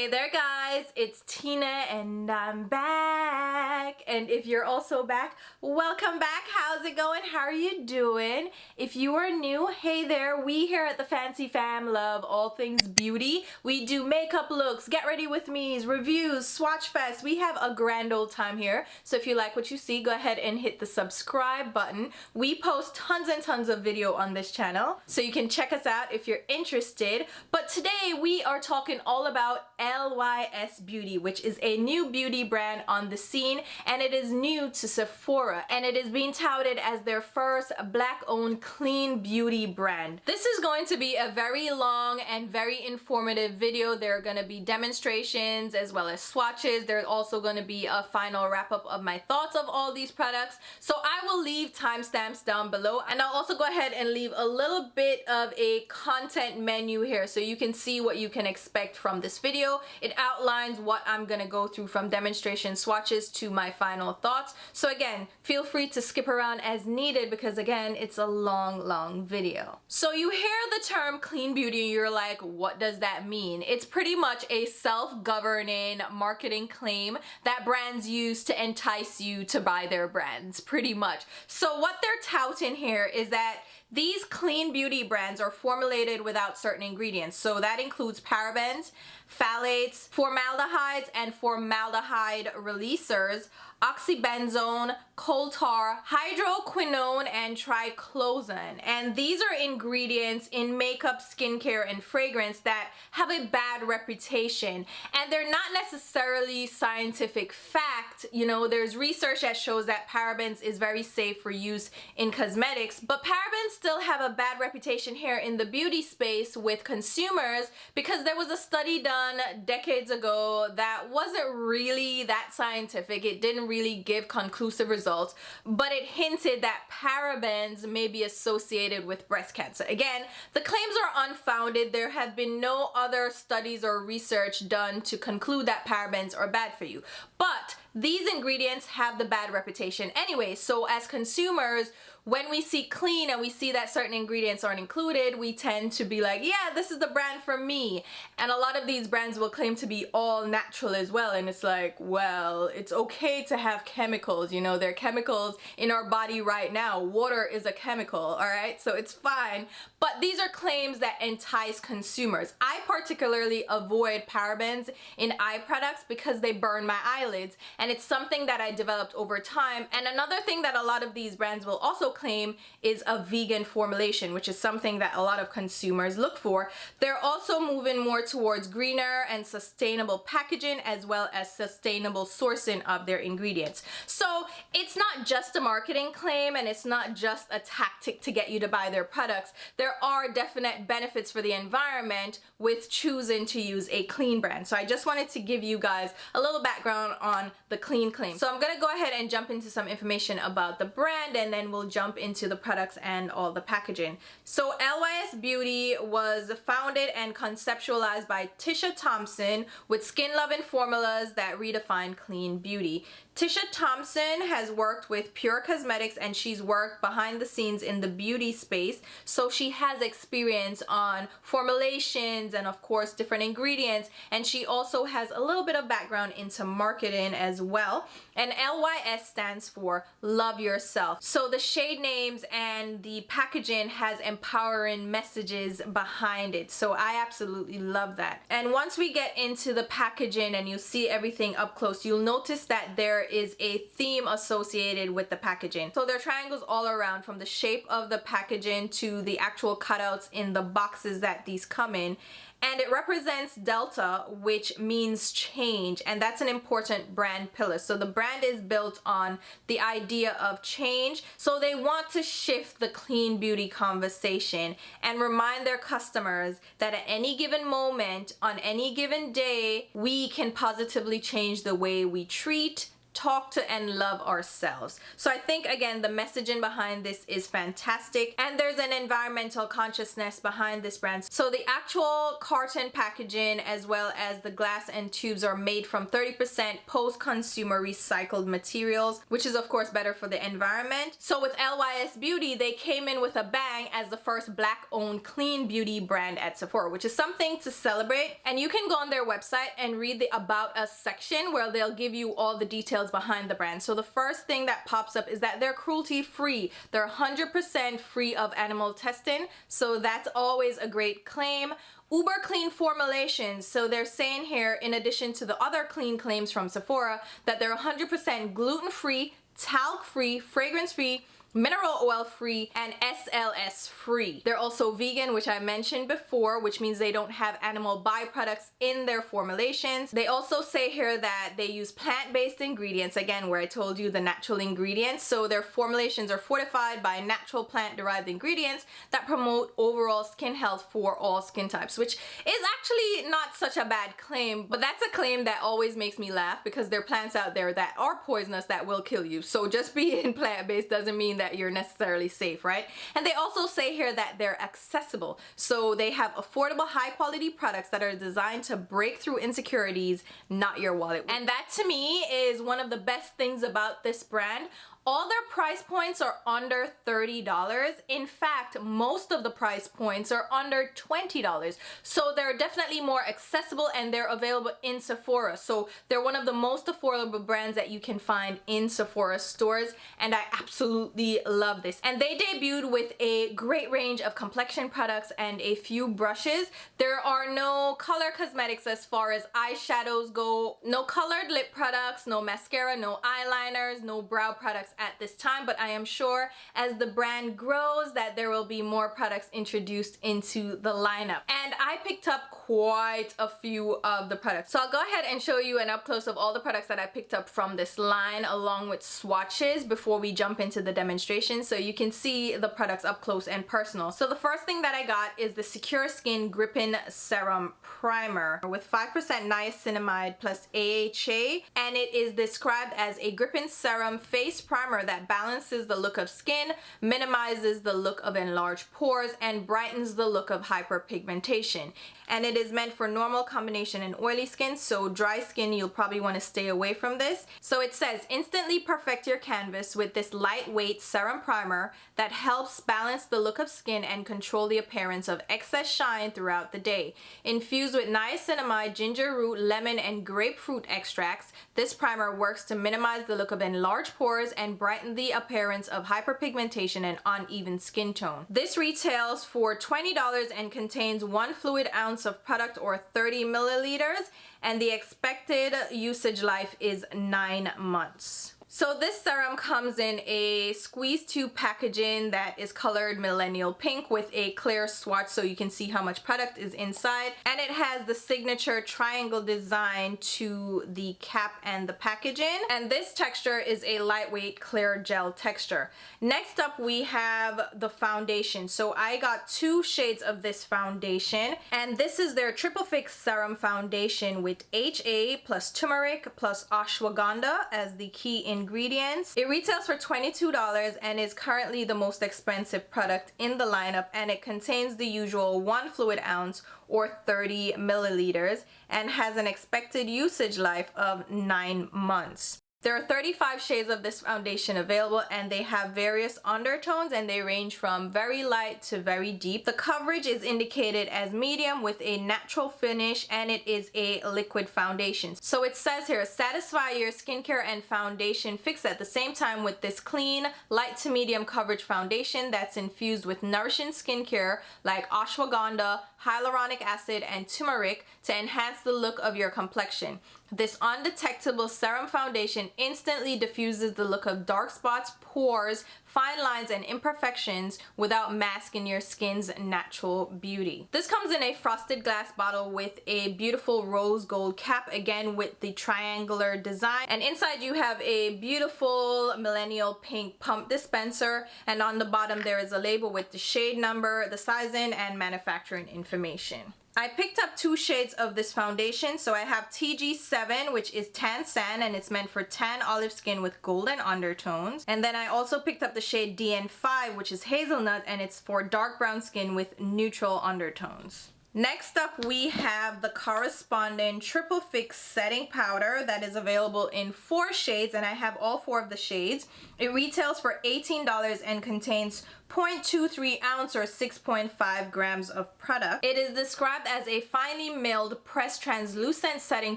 Hey there guys, it's Tina and I'm back. And if you're also back, welcome back. How's it going? How are you doing? If you are new, hey there. We here at the Fancy Fam love all things beauty. We do makeup looks, get ready with me's, reviews, swatch fest. We have a grand old time here. So if you like what you see, go ahead and hit the subscribe button. We post tons and tons of video on this channel, so you can check us out if you're interested. But today we are talking all about LYS Beauty, which is a new beauty brand on the scene, and it is new to Sephora, and it is being touted as their first black-owned clean beauty brand. This is going to be a very long and very informative video. There are going to be demonstrations as well as swatches. There's also going to be a final wrap-up of my thoughts of all these products. So I will leave timestamps down below, and I'll also go ahead and leave a little bit of a content menu here so you can see what you can expect from this video. It outlines what I'm gonna go through from demonstration swatches to my final thoughts. So again, feel free to skip around as needed because again, it's a long video. So you hear the term clean beauty and you're like, what does that mean? It's pretty much a self-governing marketing claim that brands use to entice you to buy their brands, pretty much. So what they're touting here is that these clean beauty brands are formulated without certain ingredients. So that includes parabens, phthalates, formaldehydes and formaldehyde releasers, oxybenzone, coal tar, hydroquinone, and triclosan. And these are ingredients in makeup, skincare, and fragrance that have a bad reputation. And they're not necessarily scientific fact. You know, there's research that shows that parabens is very safe for use in cosmetics, but parabens still have a bad reputation here in the beauty space with consumers because there was a study done decades ago that wasn't really that scientific. It didn't really give conclusive results, but it hinted that parabens may be associated with breast cancer. Again, the claims are unfounded. There have been no other studies or research done to conclude that parabens are bad for you. But these ingredients have the bad reputation anyway. So as consumers, when we see clean and we see that certain ingredients aren't included, we tend to be like, yeah, this is the brand for me. And a lot of these brands will claim to be all natural as well. And it's like, well, it's okay to have chemicals. You know, there are chemicals in our body right now. Water is a chemical, all right? So it's fine. But these are claims that entice consumers. I particularly avoid parabens in eye products because they burn my eyelids. And it's something that I developed over time. And another thing that a lot of these brands will also claim is a vegan formulation, which is something that a lot of consumers look for. They're also moving more towards greener and sustainable packaging as well as sustainable sourcing of their ingredients. So it's not just a marketing claim and it's not just a tactic to get you to buy their products. There are definite benefits for the environment with choosing to use a clean brand. So I just wanted to give you guys a little background on the clean claim. So I'm gonna go ahead and jump into some information about the brand and then we'll jump into the products and all the packaging. So LYS Beauty was founded and conceptualized by Tisha Thompson with skin-loving formulas that redefine clean beauty. Tisha Thompson has worked with Pure Cosmetics and she's worked behind the scenes in the beauty space, so she has experience on formulations and of course different ingredients, and she also has a little bit of background into marketing as well. And LYS stands for Love Yourself. So the shade names and the packaging has empowering messages behind it, so I absolutely love that. And once we get into the packaging and you see everything up close, you'll notice that there is a theme associated with the packaging. So there are triangles all around, from the shape of the packaging to the actual cutouts in the boxes that these come in. And it represents Delta, which means change, and that's an important brand pillar. So the brand is built on the idea of change. So they want to shift the clean beauty conversation and remind their customers that at any given moment, on any given day, we can positively change the way we treat, talk to and love ourselves. So I think, again, the messaging behind this is fantastic, and there's an environmental consciousness behind this brand. So the actual carton packaging as well as the glass and tubes are made from 30% post-consumer recycled materials, which is of course better for the environment. So with LYS Beauty, they came in with a bang as the first Black-owned clean beauty brand at Sephora, which is something to celebrate. And you can go on their website and read the About Us section, where they'll give you all the details behind the brand. So the first thing that pops up is that they're cruelty-free. They're 100% free of animal testing, so that's always a great claim. Uber clean formulations, so they're saying here, in addition to the other clean claims from Sephora, that they're 100% gluten-free, talc-free, fragrance-free, mineral oil free, and SLS free. They're also vegan, which I mentioned before, which means they don't have animal byproducts in their formulations. They also say here that they use plant-based ingredients, again, where I told you the natural ingredients. So their formulations are fortified by natural plant-derived ingredients that promote overall skin health for all skin types, which is actually not such a bad claim, but that's a claim that always makes me laugh, because there are plants out there that are poisonous that will kill you. So just being plant-based doesn't mean that you're necessarily safe, right? And they also say here that they're accessible. So they have affordable, high quality products that are designed to break through insecurities, not your wallet. And that to me is one of the best things about this brand. All their price points are under $30. In fact, most of the price points are under $20. So they're definitely more accessible, and they're available in Sephora. So they're one of the most affordable brands that you can find in Sephora stores, and I absolutely love this. And they debuted with a great range of complexion products and a few brushes. There are no color cosmetics as far as eyeshadows go, no colored lip products, no mascara, no eyeliners, no brow products at this time, but I am sure as the brand grows that there will be more products introduced into the lineup. And I picked up quite a few of the products. So I'll go ahead and show you an up close of all the products that I picked up from this line, along with swatches, before we jump into the demonstration, so you can see the products up close and personal. So the first thing that I got is the Secure Skin Gripping Serum Primer with 5% niacinamide plus AHA, and it is described as a gripping serum face primer that balances the look of skin, minimizes the look of enlarged pores, and brightens the look of hyperpigmentation. And it is meant for normal, combination, and oily skin, so dry skin you'll probably want to stay away from this. So it says, instantly perfect your canvas with this lightweight serum primer that helps balance the look of skin and control the appearance of excess shine throughout the day. Infused with niacinamide, ginger root, lemon, and grapefruit extracts, this primer works to minimize the look of enlarged pores and brighten the appearance of hyperpigmentation and uneven skin tone. This retails for $20 and contains 1 fluid ounce of product, or 30 milliliters, and the expected usage life is 9 months. So this serum comes in a squeeze tube packaging that is colored millennial pink with a clear swatch so you can see how much product is inside, and it has the signature triangle design to the cap and the packaging, and this texture is a lightweight clear gel texture. Next up we have the foundation. So I got 2 shades of this foundation, and this is their Triple Fix Serum Foundation with HA plus turmeric plus ashwagandha as the key ingredients. It retails for $22 and is currently the most expensive product in the lineup, and it contains the usual 1 fluid ounce or 30 milliliters and has an expected usage life of 9 months. There are 35 shades of this foundation available, and they have various undertones, and they range from very light to very deep. The coverage is indicated as medium with a natural finish, and it is a liquid foundation. So it says here, satisfy your skincare and foundation fix at the same time with this clean, light to medium coverage foundation that's infused with nourishing skincare like ashwagandha, hyaluronic acid, and turmeric to enhance the look of your complexion. This undetectable serum foundation instantly diffuses the look of dark spots, pores, fine lines, and imperfections without masking your skin's natural beauty. This comes in a frosted glass bottle with a beautiful rose gold cap, again with the triangular design, and inside you have a beautiful millennial pink pump dispenser, and on the bottom there is a label with the shade number, the sizing, and manufacturing information. I picked up 2 shades of this foundation. So I have TG7, which is Tan Sand, and it's meant for tan olive skin with golden undertones. And then I also picked up the shade DN5, which is Hazelnut, and it's for dark brown skin with neutral undertones. Next up, we have the corresponding Triple Fix setting powder that is available in 4 shades, and I have all 4 of the shades. It retails for $18 and contains 0.23 ounce or 6.5 grams of product. It is described as a finely milled pressed translucent setting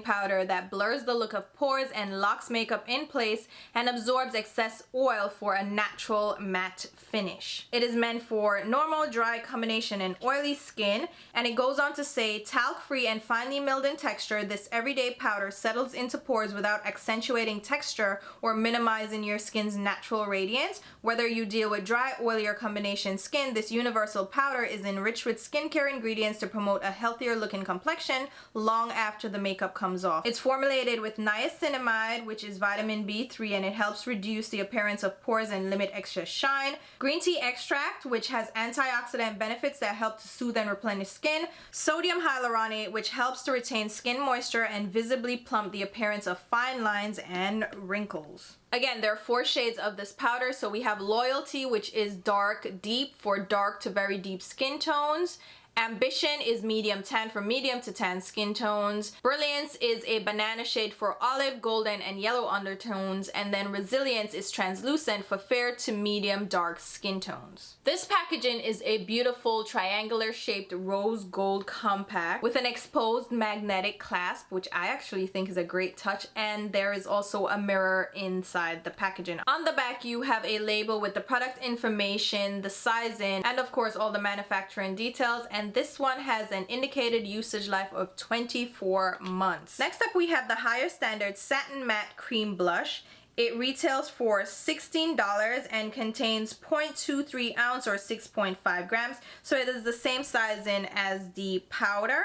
powder that blurs the look of pores and locks makeup in place and absorbs excess oil for a natural matte finish. It is meant for normal, dry, combination, and oily skin, and it goes on to say, talc-free and finely milled in texture, this everyday powder settles into pores without accentuating texture or minimizing your skin's natural radiance. Whether you deal with dry, oily, or combination skin, this universal powder is enriched with skincare ingredients to promote a healthier looking complexion long after the makeup comes off. It's formulated with niacinamide, which is vitamin B3, and it helps reduce the appearance of pores and limit excess shine. Green tea extract, which has antioxidant benefits that help to soothe and replenish skin. Sodium hyaluronate, which helps to retain skin moisture and visibly plump the appearance of fine lines and wrinkles. Again, there are 4 shades of this powder. So we have Loyalty, which is dark deep for dark to very deep skin tones. Ambition is medium tan for medium to tan skin tones. Brilliance is a banana shade for olive, golden, and yellow undertones. And then Resilience is translucent for fair to medium dark skin tones. This packaging is a beautiful triangular shaped rose gold compact with an exposed magnetic clasp, which I actually think is a great touch. And there is also a mirror inside the packaging. On the back, you have a label with the product information, the sizing, and of course all the manufacturing details. And this one has an indicated usage life of 24 months. Next up, we have the Higher Standard Satin Matte Cream Blush. It retails for $16 and contains 0.23 ounce or 6.5 grams. So it is the same sizing as the powder.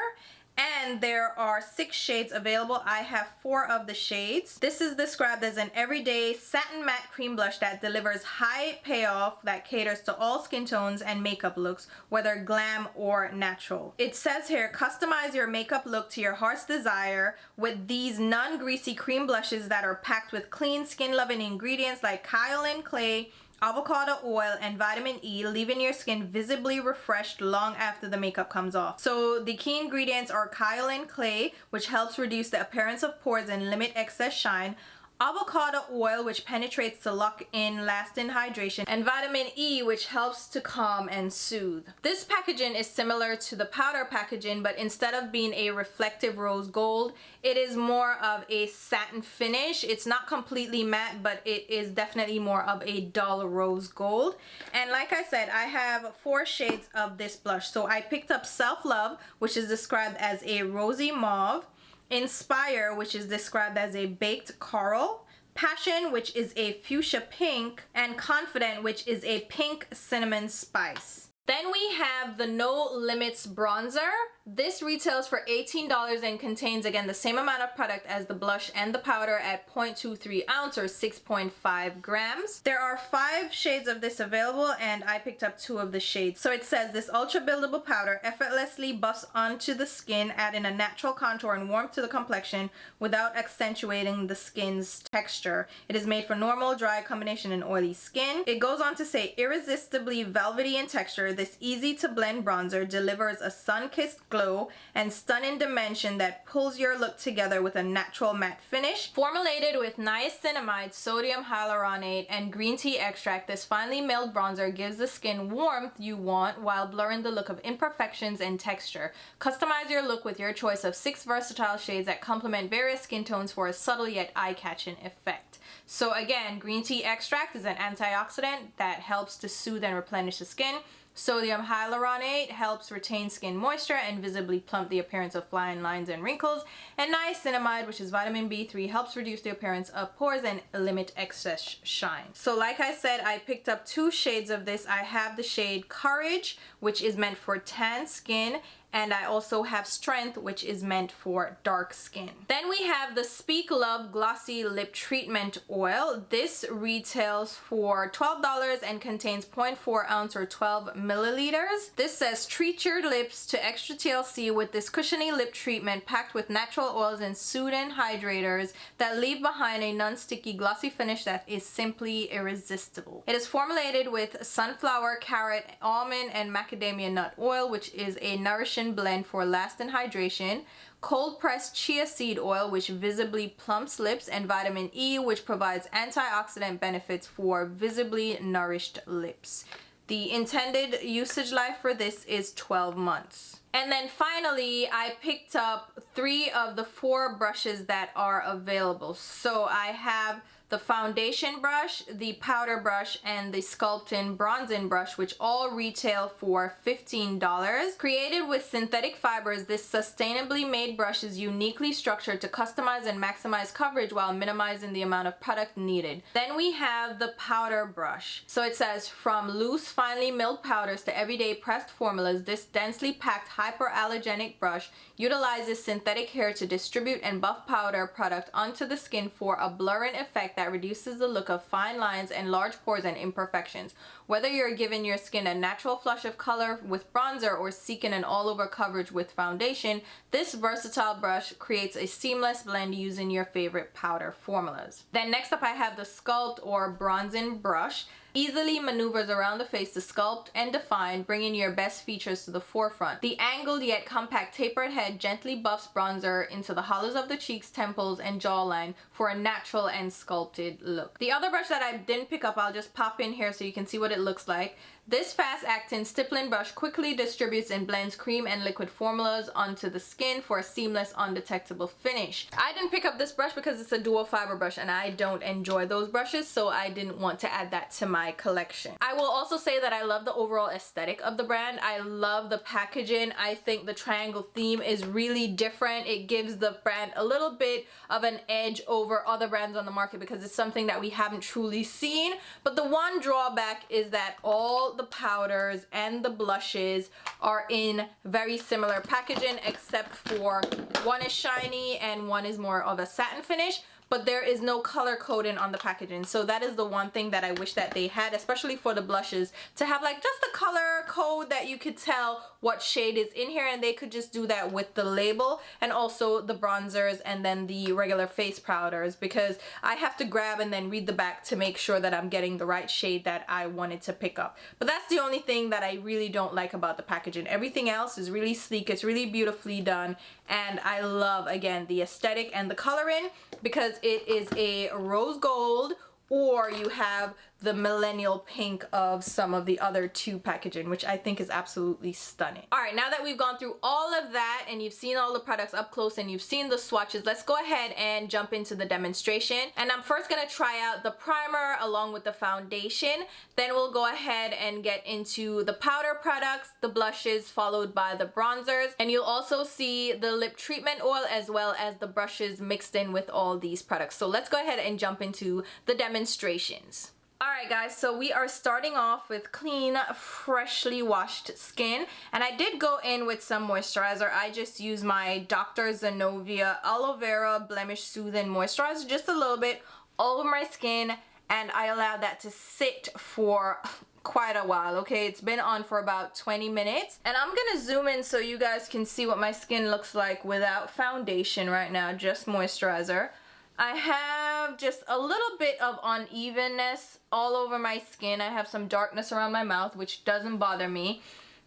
And there are 6 shades available. I have 4 of the shades. This is described as an everyday satin matte cream blush that delivers high payoff that caters to all skin tones and makeup looks, whether glam or natural. It says here, customize your makeup look to your heart's desire with these non-greasy cream blushes that are packed with clean, skin-loving ingredients like kaolin clay, avocado oil, and vitamin E, leaving your skin visibly refreshed long after the makeup comes off. So the key ingredients are kaolin clay, which helps reduce the appearance of pores and limit excess shine, avocado oil, which penetrates to lock in lasting hydration, and vitamin E, which helps to calm and soothe. This packaging is similar to the powder packaging, but instead of being a reflective rose gold, it is more of a satin finish. It's not completely matte, but it is definitely more of a dull rose gold. And like I said, I have 4 shades of this blush. So I picked up Self Love, which is described as a rosy mauve, Inspire, which is described as a baked coral, Passion, which is a fuchsia pink, and Confident, which is a pink cinnamon spice. Then we have the No Limits bronzer. This retails for $18 and contains, again, the same amount of product as the blush and the powder at 0.23 ounce or 6.5 grams. There are 5 shades of this available, and I picked up 2 of the shades. So it says, this ultra buildable powder effortlessly buffs onto the skin, adding a natural contour and warmth to the complexion without accentuating the skin's texture. It is made for normal, dry, combination, and oily skin. It goes on to say, irresistibly velvety in texture, this easy to blend bronzer delivers a sun-kissed glow and stunning dimension that pulls your look together with a natural matte finish. Formulated with niacinamide, sodium hyaluronate, and green tea extract, this finely milled bronzer gives the skin warmth you want while blurring the look of imperfections and texture. Customize your look with your choice of 6 versatile shades that complement various skin tones for a subtle yet eye-catching effect. So again, green tea extract is an antioxidant that helps to soothe and replenish the skin. Sodium hyaluronate helps retain skin moisture and visibly plump the appearance of fine lines and wrinkles. And niacinamide, which is vitamin B3, helps reduce the appearance of pores and limit excess shine. So like I said, I picked up 2 shades of this. I have the shade Courage, which is meant for tan skin, and I also have Strength, which is meant for dark skin. Then we have the Speak Love Glossy Lip Treatment Oil. This retails for $12 and contains 0.4 ounce or 12 milliliters. This says treat your lips to extra TLC with this cushiony lip treatment packed with natural oils and soothing hydrators that leave behind a non-sticky glossy finish that is simply irresistible. It is formulated with sunflower, carrot, almond, and macadamia nut oil, which is a nourishing blend for lasting hydration, cold pressed chia seed oil, which visibly plumps lips, and vitamin E, which provides antioxidant benefits for visibly nourished lips. The intended usage life for this is 12 months. And then finally, I picked up 3 of the 4 brushes that are available. So I have the foundation brush, the powder brush, and the Sculpt bronzing brush, which all retail for $15. Created with synthetic fibers, this sustainably made brush is uniquely structured to customize and maximize coverage while minimizing the amount of product needed. Then we have the powder brush. So it says, from loose, finely milled powders to everyday pressed formulas, this densely packed hyperallergenic brush utilizes synthetic hair to distribute and buff powder product onto the skin for a blurring effect that reduces the look of fine lines and large pores and imperfections. Whether you're giving your skin a natural flush of color with bronzer or seeking an all-over coverage with foundation, this versatile brush creates a seamless blend using your favorite powder formulas. Then next up I have the Sculpt or bronzing brush. Easily maneuvers around the face to sculpt and define, bringing your best features to the forefront. The angled yet compact tapered head gently buffs bronzer into the hollows of the cheeks, temples, and jawline for a natural and sculpted look. The other brush that I didn't pick up, I'll just pop in here so you can see what it looks like. This fast-acting stippling brush quickly distributes and blends cream and liquid formulas onto the skin for a seamless, undetectable finish. I didn't pick up this brush because it's a dual fiber brush and I don't enjoy those brushes, so I didn't want to add that to my collection. I will also say that I love the overall aesthetic of the brand. I love the packaging. I think the triangle theme is really different. It gives the brand a little bit of an edge over other brands on the market because it's something that we haven't truly seen. But the one drawback is that all the powders and the blushes are in very similar packaging, except for one is shiny and one is more of a satin finish, but there is no color coding on the packaging. So that is the one thing that I wish that they had, especially for the blushes, to have like just a color code that you could tell what shade is in here, and they could just do that with the label, and also the bronzers and then the regular face powders, because I have to grab and then read the back to make sure that I'm getting the right shade that I wanted to pick up. But that's the only thing that I really don't like about the packaging. Everything else is really sleek, it's really beautifully done, and I love, again, the aesthetic and the coloring, because it is a rose gold, or you have the millennial pink of some of the other 2 packaging, which I think is absolutely stunning. All right, now that we've gone through all of that and you've seen all the products up close and you've seen the swatches, let's go ahead and jump into the demonstration. And I'm first gonna try out the primer along with the foundation. Then we'll go ahead and get into the powder products, the blushes, followed by the bronzers. And you'll also see the lip treatment oil as well as the brushes mixed in with all these products. So let's go ahead and jump into the demonstrations. Alright guys, so we are starting off with clean, freshly washed skin, and I did go in with some moisturizer. I just used my Dr. Zenovia Aloe Vera Blemish Soothing Moisturizer, just a little bit all over my skin, and I allowed that to sit for quite a while. Okay, it's been on for about 20 minutes, and I'm gonna zoom in so you guys can see what my skin looks like without foundation right now, just moisturizer. I have just a little bit of unevenness all over my skin. I have some darkness around my mouth, which doesn't bother me.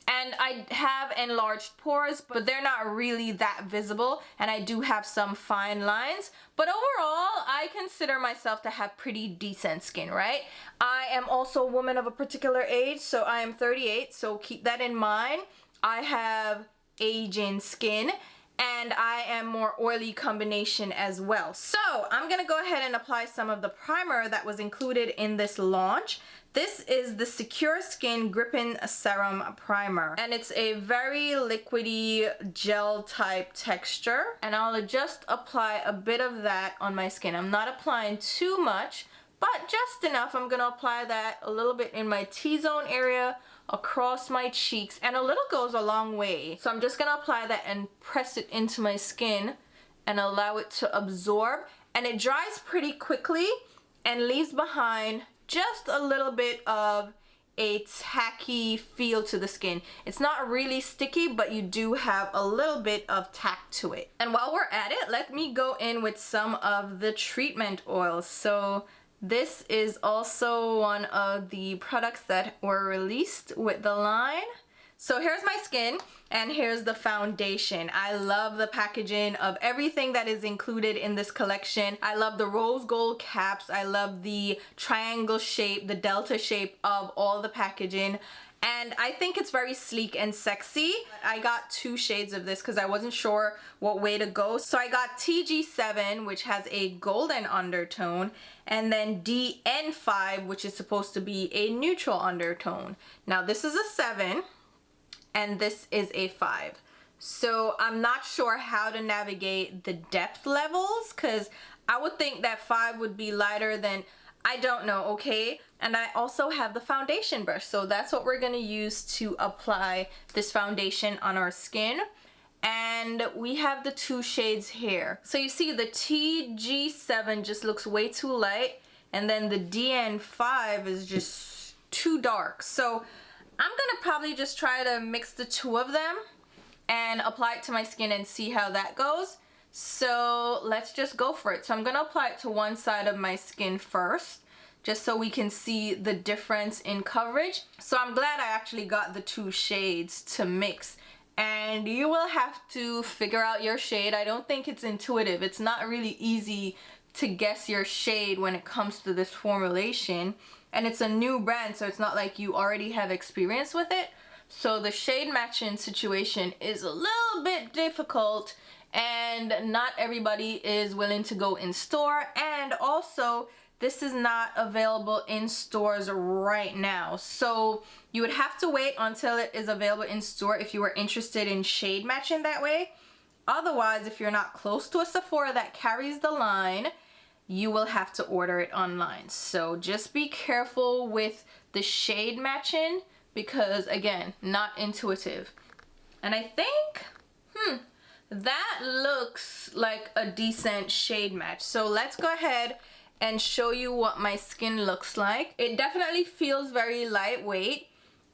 And I have enlarged pores, but they're not really that visible. And I do have some fine lines. But overall, I consider myself to have pretty decent skin, right? I am also a woman of a particular age, so I am 38, so keep that in mind. I have aging skin, and I am more oily combination as well. So I'm gonna go ahead and apply some of the primer that was included in this launch. This is the Secure Skin Gripping Serum Primer, and it's a very liquidy gel type texture, and I'll just apply a bit of that on my skin. I'm not applying too much, but just enough. I'm gonna apply that a little bit in my T-zone area, across my cheeks, and a little goes a long way. So I'm just gonna apply that and press it into my skin and allow it to absorb, and it dries pretty quickly and leaves behind just a little bit of a tacky feel to the skin. It's not really sticky, but you do have a little bit of tack to it. And while we're at it, let me go in with some of the treatment oils. So this is also one of the products that were released with the line. So here's my skin and here's the foundation. I love the packaging of everything that is included in this collection. I love the rose gold caps. I love the triangle shape, the delta shape of all the packaging. And I think it's very sleek and sexy. I got 2 shades of this because I wasn't sure what way to go. So I got TG7, which has a golden undertone, and then DN5, which is supposed to be a neutral undertone. Now this is a 7. And this is a 5. So I'm not sure how to navigate the depth levels, because I would think that 5 would be lighter than, I don't know, okay? And I also have the foundation brush, so that's what we're gonna use to apply this foundation on our skin. And we have the 2 shades here. So you see the TG7 just looks way too light, and then the DN5 is just too dark. So I'm gonna probably just try to mix the 2 of them and apply it to my skin and see how that goes. So let's just go for it. So I'm gonna apply it to one side of my skin first, just so we can see the difference in coverage. So I'm glad I actually got the 2 shades to mix. And you will have to figure out your shade. I don't think it's intuitive. It's not really easy to guess your shade when it comes to this formulation. And it's a new brand, so it's not like you already have experience with it. So the shade matching situation is a little bit difficult, and not everybody is willing to go in store. And also, this is not available in stores right now. So you would have to wait until it is available in store if you were interested in shade matching that way. Otherwise, if you're not close to a Sephora that carries the line, you will have to order it online. So just be careful with the shade matching, because again, not intuitive. And I think, that looks like a decent shade match. So let's go ahead and show you what my skin looks like. It definitely feels very lightweight,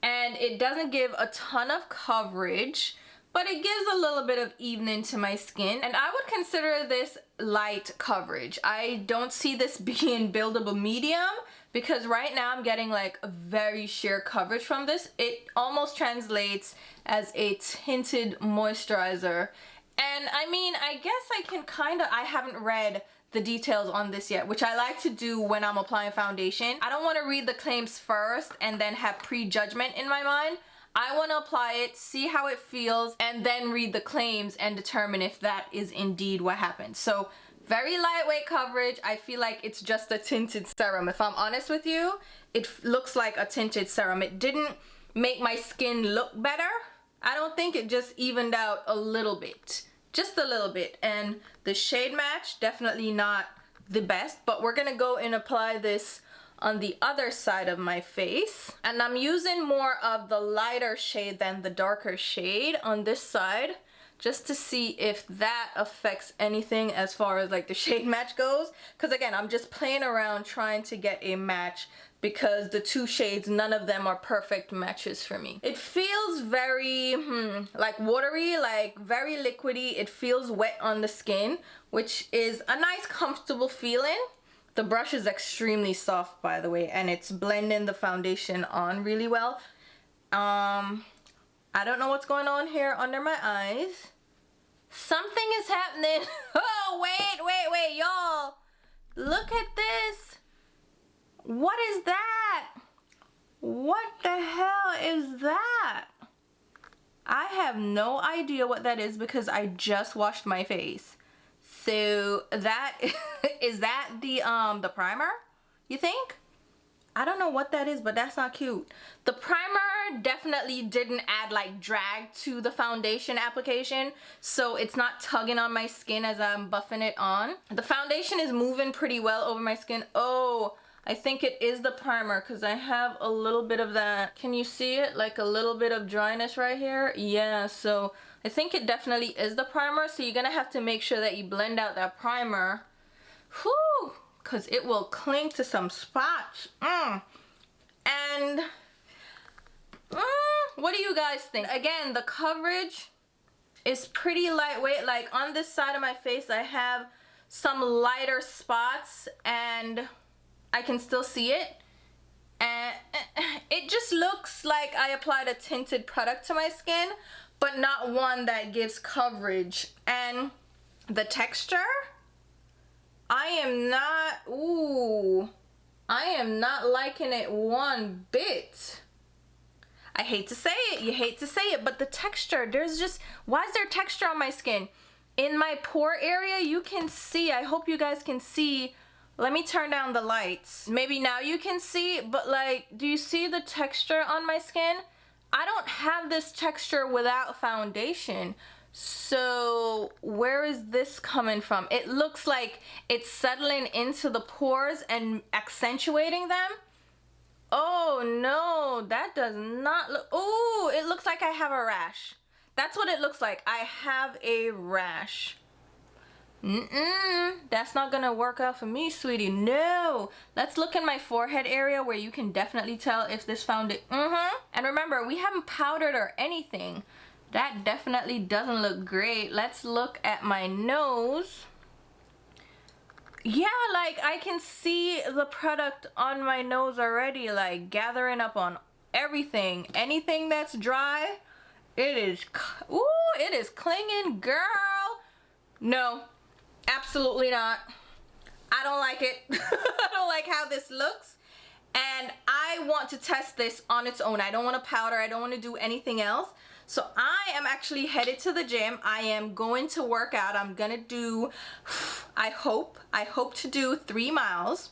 and it doesn't give a ton of coverage, but it gives a little bit of evening to my skin, and I would consider this light coverage. I don't see this being buildable medium, because right now I'm getting like a very sheer coverage from this. It almost translates as a tinted moisturizer. And I mean, I guess I can I haven't read the details on this yet, which I like to do when I'm applying foundation. I don't want to read the claims first and then have prejudgment in my mind. I want to apply it, see how it feels, and then read the claims and determine if that is indeed what happened. So very lightweight coverage. I feel like it's just a tinted serum. If I'm honest with you, it looks like a tinted serum. It didn't make my skin look better. I don't think it just evened out a little bit. Just a little bit. And the shade match, definitely not the best, but we're gonna go and apply this on the other side of my face. And I'm using more of the lighter shade than the darker shade on this side, just to see if that affects anything as far as like the shade match goes. Because again, I'm just playing around trying to get a match, because the 2 shades, none of them are perfect matches for me. It feels very like watery, like very liquidy. It feels wet on the skin, which is a nice comfortable feeling. The brush is extremely soft, by the way, and it's blending the foundation on really well. I don't know what's going on here under my eyes. Something is happening. Oh, wait, y'all. Look at this. What is that? What the hell is that? I have no idea what that is, because I just washed my face. So that is that the primer, you think? I don't know what that is, but that's not cute. The primer definitely didn't add like drag to the foundation application, so it's not tugging on my skin as I'm buffing it on. The foundation is moving pretty well over my skin. Oh, I think it is the primer because I have a little bit of that. Can you see it? Like a little bit of dryness right here. Yeah, so I think it definitely is the primer. So you're gonna have to make sure that you blend out that primer. Whew, because it will cling to some spots. And what do you guys think? Again, the coverage is pretty lightweight. Like on this side of my face, I have some lighter spots and I can still see it. And it just looks like I applied a tinted product to my skin, but not one that gives coverage. And the texture, I am not liking it one bit. I hate to say it, you hate to say it, but the texture, there's just, why is there texture on my skin? In my pore area, you can see, I hope you guys can see. Let me turn down the lights. Maybe now you can see, but like, do you see the texture on my skin? I don't have this texture without foundation. So where is this coming from? It looks like it's settling into the pores and accentuating them. Oh no, that does not look, oh, it looks like I have a rash. That's what it looks like. I have a rash. That's not gonna work out for me, sweetie. No. Let's look in my forehead area where you can definitely tell if this foundation. And remember, we haven't powdered or anything. That definitely doesn't look great. Let's look at my nose. Yeah, like I can see the product on my nose already, like gathering up on everything. Anything that's dry, it is clinging, girl. No. Absolutely not. I don't like it. I don't like how this looks. And I want to test this on its own. I don't want to powder. I don't want to do anything else. So I am actually headed to the gym. I am going to work out. I'm going to do, I hope to do 3 miles.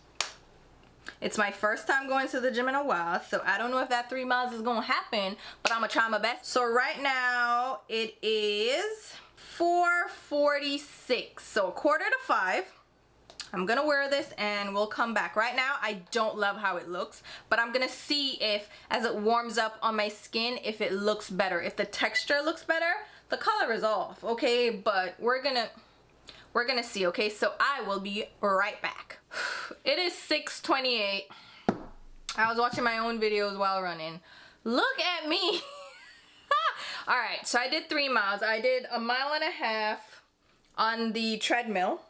It's my first time going to the gym in a while. So I don't know if that 3 miles is going to happen, but I'm going to try my best. So right now it is 4:46, so 4:45. I'm gonna wear this and we'll come back. Right now I don't love how it looks, but I'm gonna see if as it warms up on my skin, if it looks better. If the texture looks better, the color is off, okay? But we're gonna see, okay? So I will be right back. It is 6:28. I was watching my own videos while running. Look at me. All right, so I did 3 miles. I did 1.5 miles on the treadmill,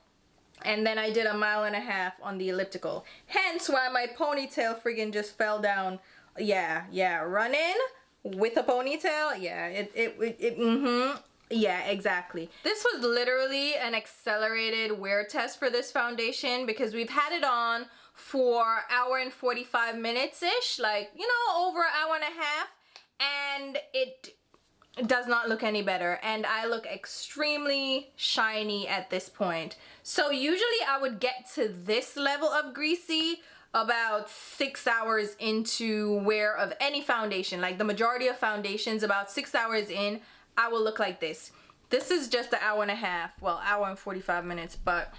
and then I did 1.5 miles on the elliptical. Hence why my ponytail friggin' just fell down. Yeah, running with a ponytail. Yeah, yeah, exactly. This was literally an accelerated wear test for this foundation because we've had it on for 1 hour and 45 minutes-ish, like, you know, over 1.5 hours, and it does not look any better, and I look extremely shiny at this point. So usually I would get to this level of greasy about 6 hours into wear of any foundation. Like the majority of foundations, about 6 hours in, I will look like this. This is just 1.5 hours, well, 1 hour and 45 minutes, but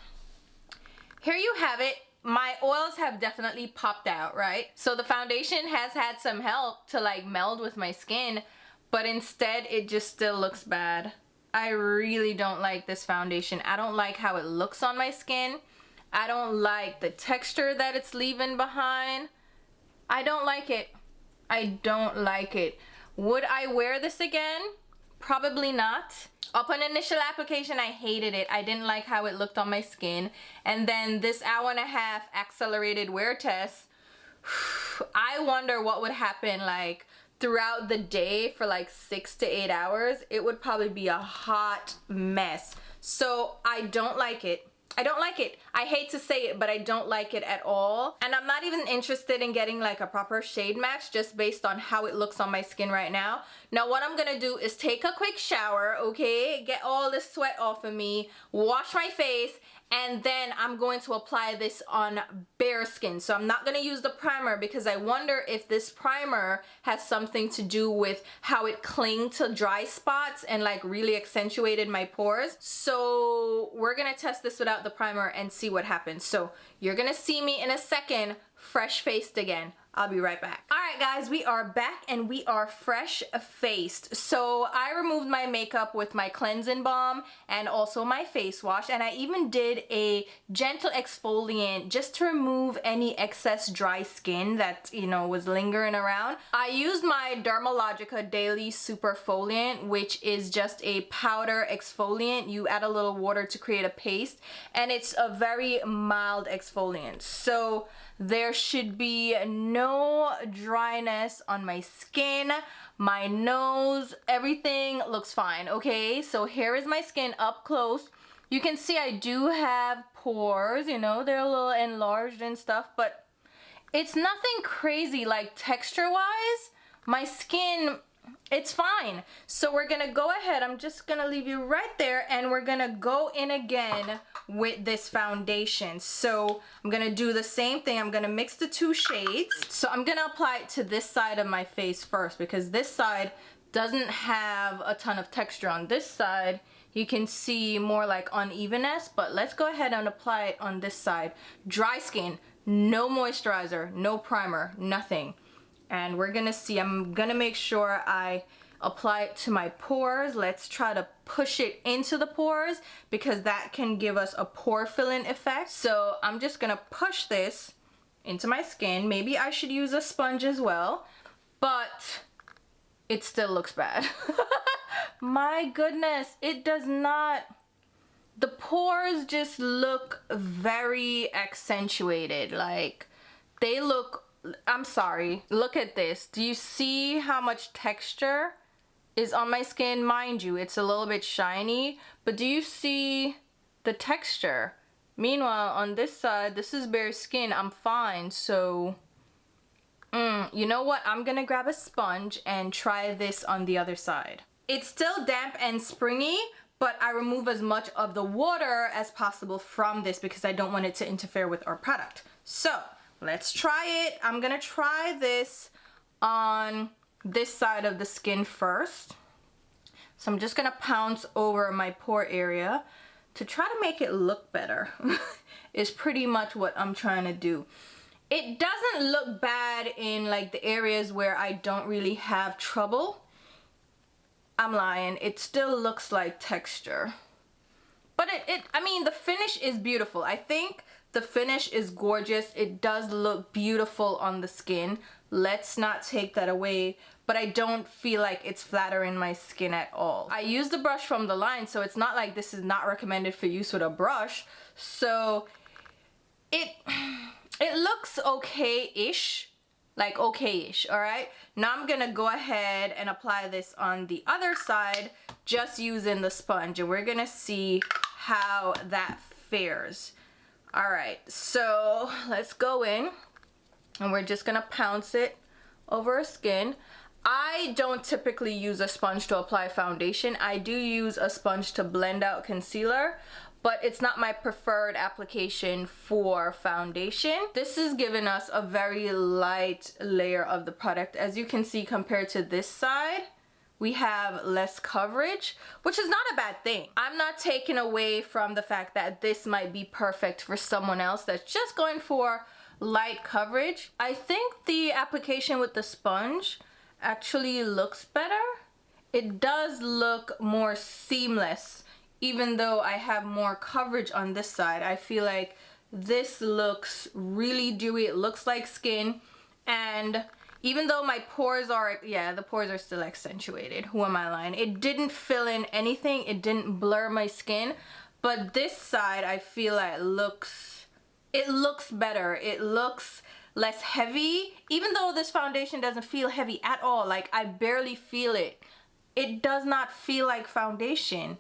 here you have it. My oils have definitely popped out, right? So the foundation has had some help to like meld with my skin, but instead it just still looks bad. I really don't like this foundation. I don't like how it looks on my skin. I don't like the texture that it's leaving behind. I don't like it. I don't like it. Would I wear this again? Probably not. Upon initial application, I hated it. I didn't like how it looked on my skin. And then this 1.5 hour accelerated wear test, I wonder what would happen like throughout the day for like 6 to 8 hours. It would probably be a hot mess. So I don't like it. I don't like it. I hate to say it, but I don't like it at all. And I'm not even interested in getting like a proper shade match just based on how it looks on my skin right now. Now what I'm gonna do is take a quick shower, okay? Get all the sweat off of me, wash my face, And then I'm going to apply this on bare skin. So I'm not going to use the primer because I wonder if this primer has something to do with how it clinged to dry spots and like really accentuated my pores. So we're going to test this without the primer and see what happens. So you're going to see me in a second, fresh faced again. I'll be right back. All right, guys, we are back and we are fresh faced. So I removed my makeup with my cleansing balm and also my face wash, and I even did a gentle exfoliant just to remove any excess dry skin that, you know, was lingering around. I used my Dermalogica Daily Superfoliant, which is just a powder exfoliant. You add a little water to create a paste, and it's a very mild exfoliant. So there should be no dryness on my skin, my nose, everything looks fine, okay? So here is my skin up close. You can see I do have pores, you know, they're a little enlarged and stuff, but it's nothing crazy. Like texture-wise, my skin, it's fine. So we're gonna go ahead, I'm just gonna leave you right there, and we're gonna go in again with this foundation. So I'm gonna do the same thing. I'm gonna mix the two shades. So I'm gonna apply it to this side of my face first because this side doesn't have a ton of texture. On this side you can see more like unevenness, but let's go ahead and apply it on this side. Dry skin, no moisturizer, no primer, nothing. And we're gonna see, I'm gonna make sure I apply it to my pores. Let's try to push it into the pores because that can give us a pore filling effect. So I'm just gonna push this into my skin. Maybe I should use a sponge as well, but it still looks bad. My goodness, it does not, the pores just look very accentuated. Like they look, I'm sorry, look at this. Do you see how much texture is on my skin? Mind you, it's a little bit shiny, but do you see the texture? Meanwhile, on this side, this is bare skin, I'm fine. So, you know what? I'm gonna grab a sponge and try this on the other side. It's still damp and springy, but I remove as much of the water as possible from this because I don't want it to interfere with our product. So, let's try it. I'm gonna try this on this side of the skin first. So I'm just gonna pounce over my pore area to try to make it look better. Is pretty much what I'm trying to do. It doesn't look bad in like the areas where I don't really have trouble. I'm lying, it still looks like texture. But I mean, the finish is beautiful. I think the finish is gorgeous. It does look beautiful on the skin. Let's not take that away, but I don't feel like it's flattering my skin at all. I use the brush from the line, so it's not like this is not recommended for use with a brush. So it looks okay-ish, like okay-ish, all right? Now I'm gonna go ahead and apply this on the other side just using the sponge, and we're gonna see how that fares. All right, so let's go in and we're just gonna pounce it over our skin. I don't typically use a sponge to apply foundation. I do use a sponge to blend out concealer, but it's not my preferred application for foundation. This is giving us a very light layer of the product. As you can see, compared to this side, we have less coverage, which is not a bad thing. I'm not taking away from the fact that this might be perfect for someone else that's just going for light coverage. I think the application with the sponge actually looks better. It does look more seamless, even though I have more coverage on this side. I feel like this looks really dewy. It looks like skin, and even though my pores are, yeah, the pores are still accentuated. Who am I lying? It didn't fill in anything. It didn't blur my skin. But this side, I feel like it looks better. It looks less heavy. Even though this foundation doesn't feel heavy at all. Like, I barely feel it. It does not feel like foundation.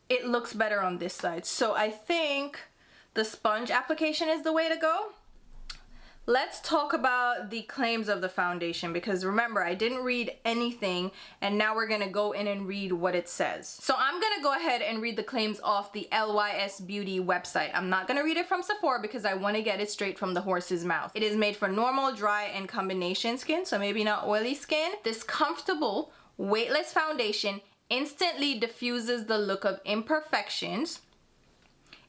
It looks better on this side. So I think the sponge application is the way to go. let's talk about the claims of the foundation, because remember, I didn't read anything, and now we're gonna go in and read what it says. So I'm gonna go ahead and read the claims off the LYS Beauty website. I'm not gonna read it from Sephora because I wanna get it straight from the horse's mouth. It is made for normal, dry, and combination skin, so maybe not oily skin. This comfortable, weightless foundation instantly diffuses the look of imperfections.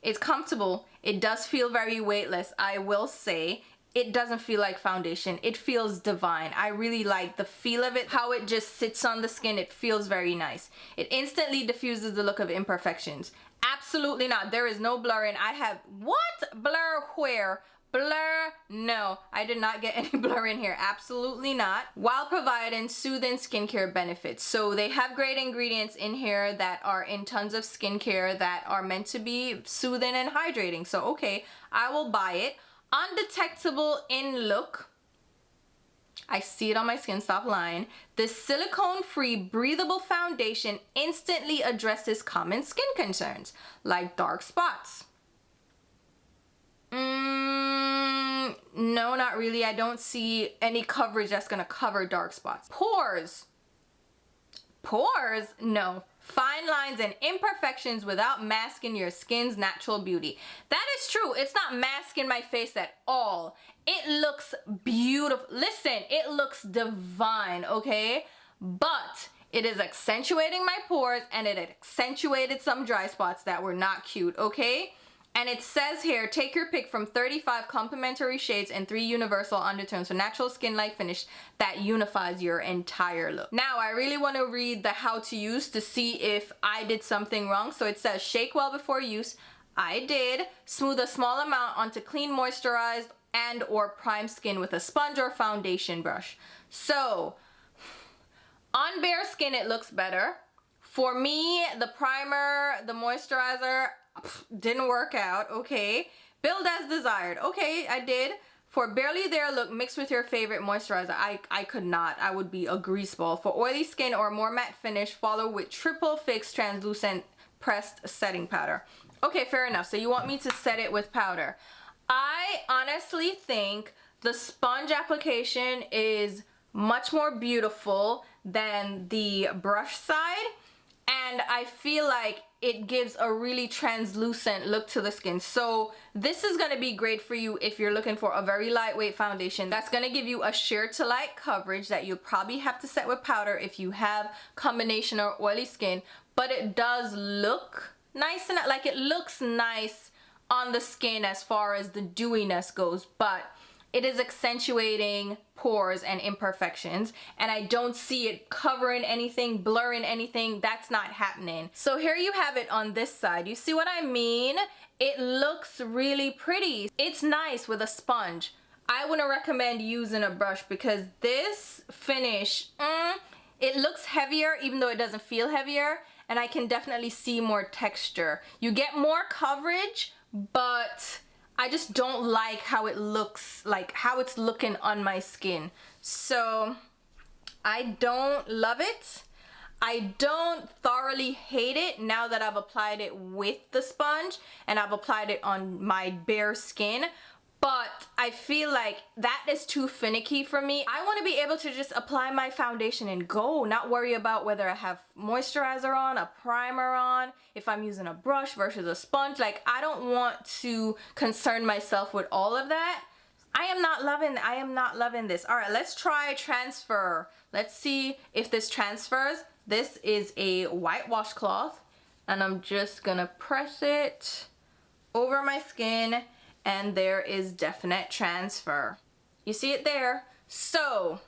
It's comfortable. It does feel very weightless, I will say. It doesn't feel like foundation. It feels divine. I really like the feel of it, how it just sits on the skin. It feels very nice. It instantly diffuses the look of imperfections. Absolutely not. There is no blurring. I have, what? Blur where? Blur? No, I did not get any blur in here. Absolutely not. While providing soothing skincare benefits. So they have great ingredients in here that are in tons of skincare that are meant to be soothing and hydrating. So okay, I will buy it. Undetectable in look. I see it on my skin, stop lying. This silicone-free breathable foundation instantly addresses common skin concerns like dark spots. No, not really. I don't see any coverage that's gonna cover dark spots. Pores. Pores? No. Fine lines and imperfections without masking your skin's natural beauty. That is true. It's not masking my face at all. It looks beautiful. Listen, it looks divine, okay? But it is accentuating my pores, and it accentuated some dry spots that were not cute, okay? And it says here, take your pick from 35 complementary shades and 3 universal undertones for natural skin-like finish that unifies your entire look. Now, I really want to read the how to use to see if I did something wrong. So it says, shake well before use. I did. Smooth a small amount onto clean, moisturized, and or prime skin with a sponge or foundation brush. So, on bare skin, it looks better. For me, the primer, the moisturizer, didn't work out, okay. Build as desired, okay, I did. For barely there look, mix with your favorite moisturizer. I could not. I would be a grease ball. For oily skin or more matte finish, follow with triple fix translucent pressed setting powder. Okay, fair enough. So you want me to set it with powder. I honestly think the sponge application is much more beautiful than the brush side, and I feel like it gives a really translucent look to the skin. So this is gonna be great for you if you're looking for a very lightweight foundation that's gonna give you a sheer to light coverage that you'll probably have to set with powder if you have combination or oily skin, but it does look nice, and like it looks nice on the skin as far as the dewiness goes, but it is accentuating pores and imperfections, and I don't see it covering anything, blurring anything. That's not happening. So here you have it on this side. You see what I mean? It looks really pretty. It's nice with a sponge. I wouldn't recommend using a brush because this finish, it looks heavier even though it doesn't feel heavier, and I can definitely see more texture. You get more coverage, but I just don't like how it looks, like how it's looking on my skin. So I don't love it. I don't thoroughly hate it now that I've applied it with the sponge and I've applied it on my bare skin. But I feel like that is too finicky for me. I want to be able to just apply my foundation and go, not worry about whether I have moisturizer on, a primer on, if I'm using a brush versus a sponge. Like, I don't want to concern myself with all of that. I am not loving this. All right, let's try transfer. Let's see if this transfers. This is a white washcloth, and I'm just gonna press it over my skin, and there is definite transfer. You see it there? So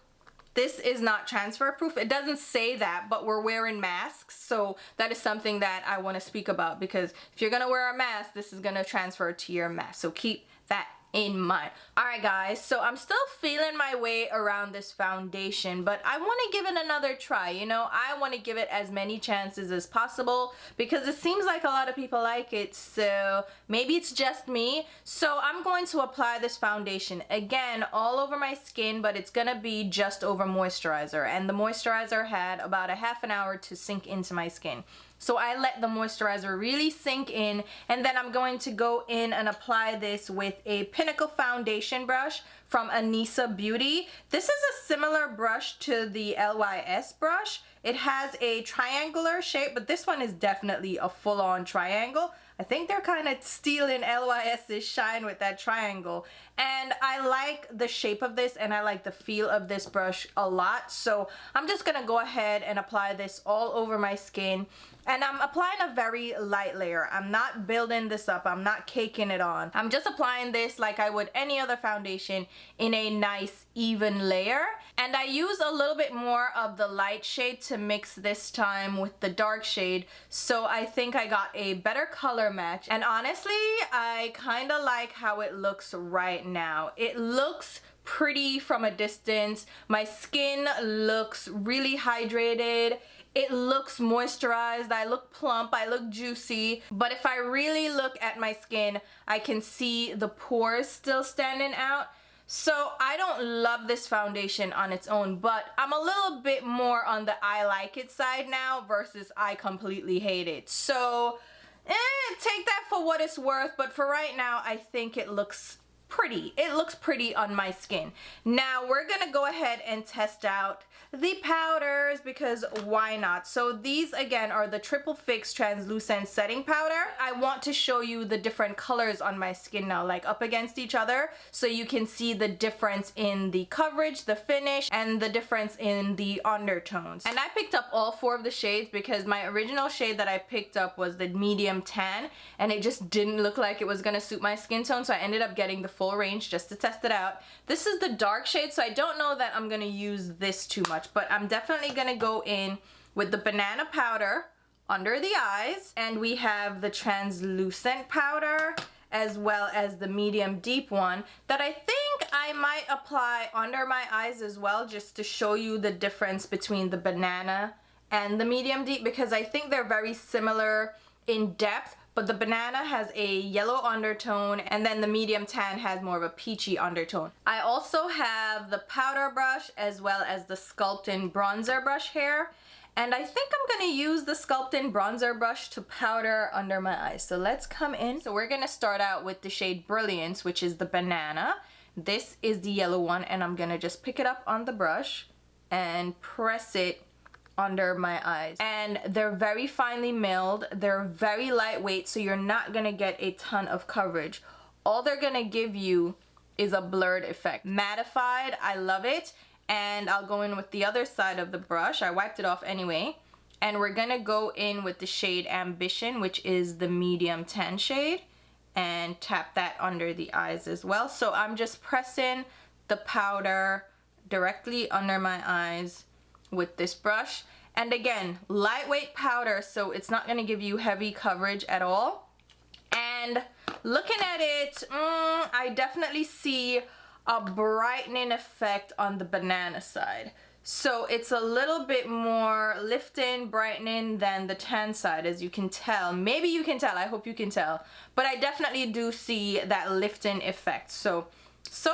this is not transfer proof. It doesn't say that, but we're wearing masks, so that is something that I want to speak about, because if you're gonna wear a mask, this is gonna transfer to your mask, so keep that in mind. All right guys, so I'm still feeling my way around this foundation, but I want to give it another try. You know, I want to give it as many chances as possible because it seems like a lot of people like it, so maybe it's just me. So I'm going to apply this foundation again all over my skin, but it's gonna be just over moisturizer, and the moisturizer had about a half an hour to sink into my skin. So I let the moisturizer really sink in, and then I'm going to go in and apply this with a Pinnacle foundation brush from LYS Beauty. This is a similar brush to the LYS brush. It has a triangular shape, but this one is definitely a full-on triangle. I think they're kind of stealing LYS's shine with that triangle. And I like the shape of this, and I like the feel of this brush a lot. So I'm just gonna go ahead and apply this all over my skin. And I'm applying a very light layer. I'm not building this up. I'm not caking it on. I'm just applying this like I would any other foundation in a nice even layer. And I use a little bit more of the light shade to mix this time with the dark shade. So I think I got a better color match. And honestly, I kind of like how it looks right now. It looks pretty from a distance. My skin looks really hydrated. It looks moisturized, I look plump, I look juicy, but if I really look at my skin, I can see the pores still standing out. So I don't love this foundation on its own, but I'm a little bit more on the I like it side now versus I completely hate it. So take that for what it's worth, but for right now, I think it looks pretty. It looks pretty on my skin. Now we're gonna go ahead and test out the powders because why not? So these again are the Triple Fix Translucent Setting Powder. I want to show you the different colors on my skin now, like up against each other, so you can see the difference in the coverage, the finish, and the difference in the undertones. And I picked up all 4 of the shades because my original shade that I picked up was the medium tan, and it just didn't look like it was gonna suit my skin tone, so I ended up getting the full range just to test it out. This is the dark shade, so I don't know that I'm gonna use this too much, but I'm definitely gonna go in with the banana powder under the eyes, and we have the translucent powder as well as the medium deep one that I think I might apply under my eyes as well, just to show you the difference between the banana and the medium deep, because I think they're very similar in depth, but the banana has a yellow undertone and then the medium tan has more of a peachy undertone. I also have the powder brush as well as the Sculpt bronzer brush here, and I think I'm gonna use the Sculpt bronzer brush to powder under my eyes. So let's come in. So we're gonna start out with the shade Brilliance, which is the banana. This is the yellow one, and I'm gonna just pick it up on the brush and press it under my eyes. And they're very finely milled, they're very lightweight, so you're not gonna get a ton of coverage. All they're gonna give you is a blurred effect. Mattified, I love it. And I'll go in with the other side of the brush. I wiped it off anyway. And we're gonna go in with the shade Ambition, which is the medium tan shade, and tap that under the eyes as well. So I'm just pressing the powder directly under my eyes with this brush. And again, lightweight powder, so it's not gonna give you heavy coverage at all. And looking at it, I definitely see a brightening effect on the banana side. So it's a little bit more lifting, brightening than the tan side, as you can tell. Maybe you can tell, I hope you can tell. But I definitely do see that lifting effect. So far,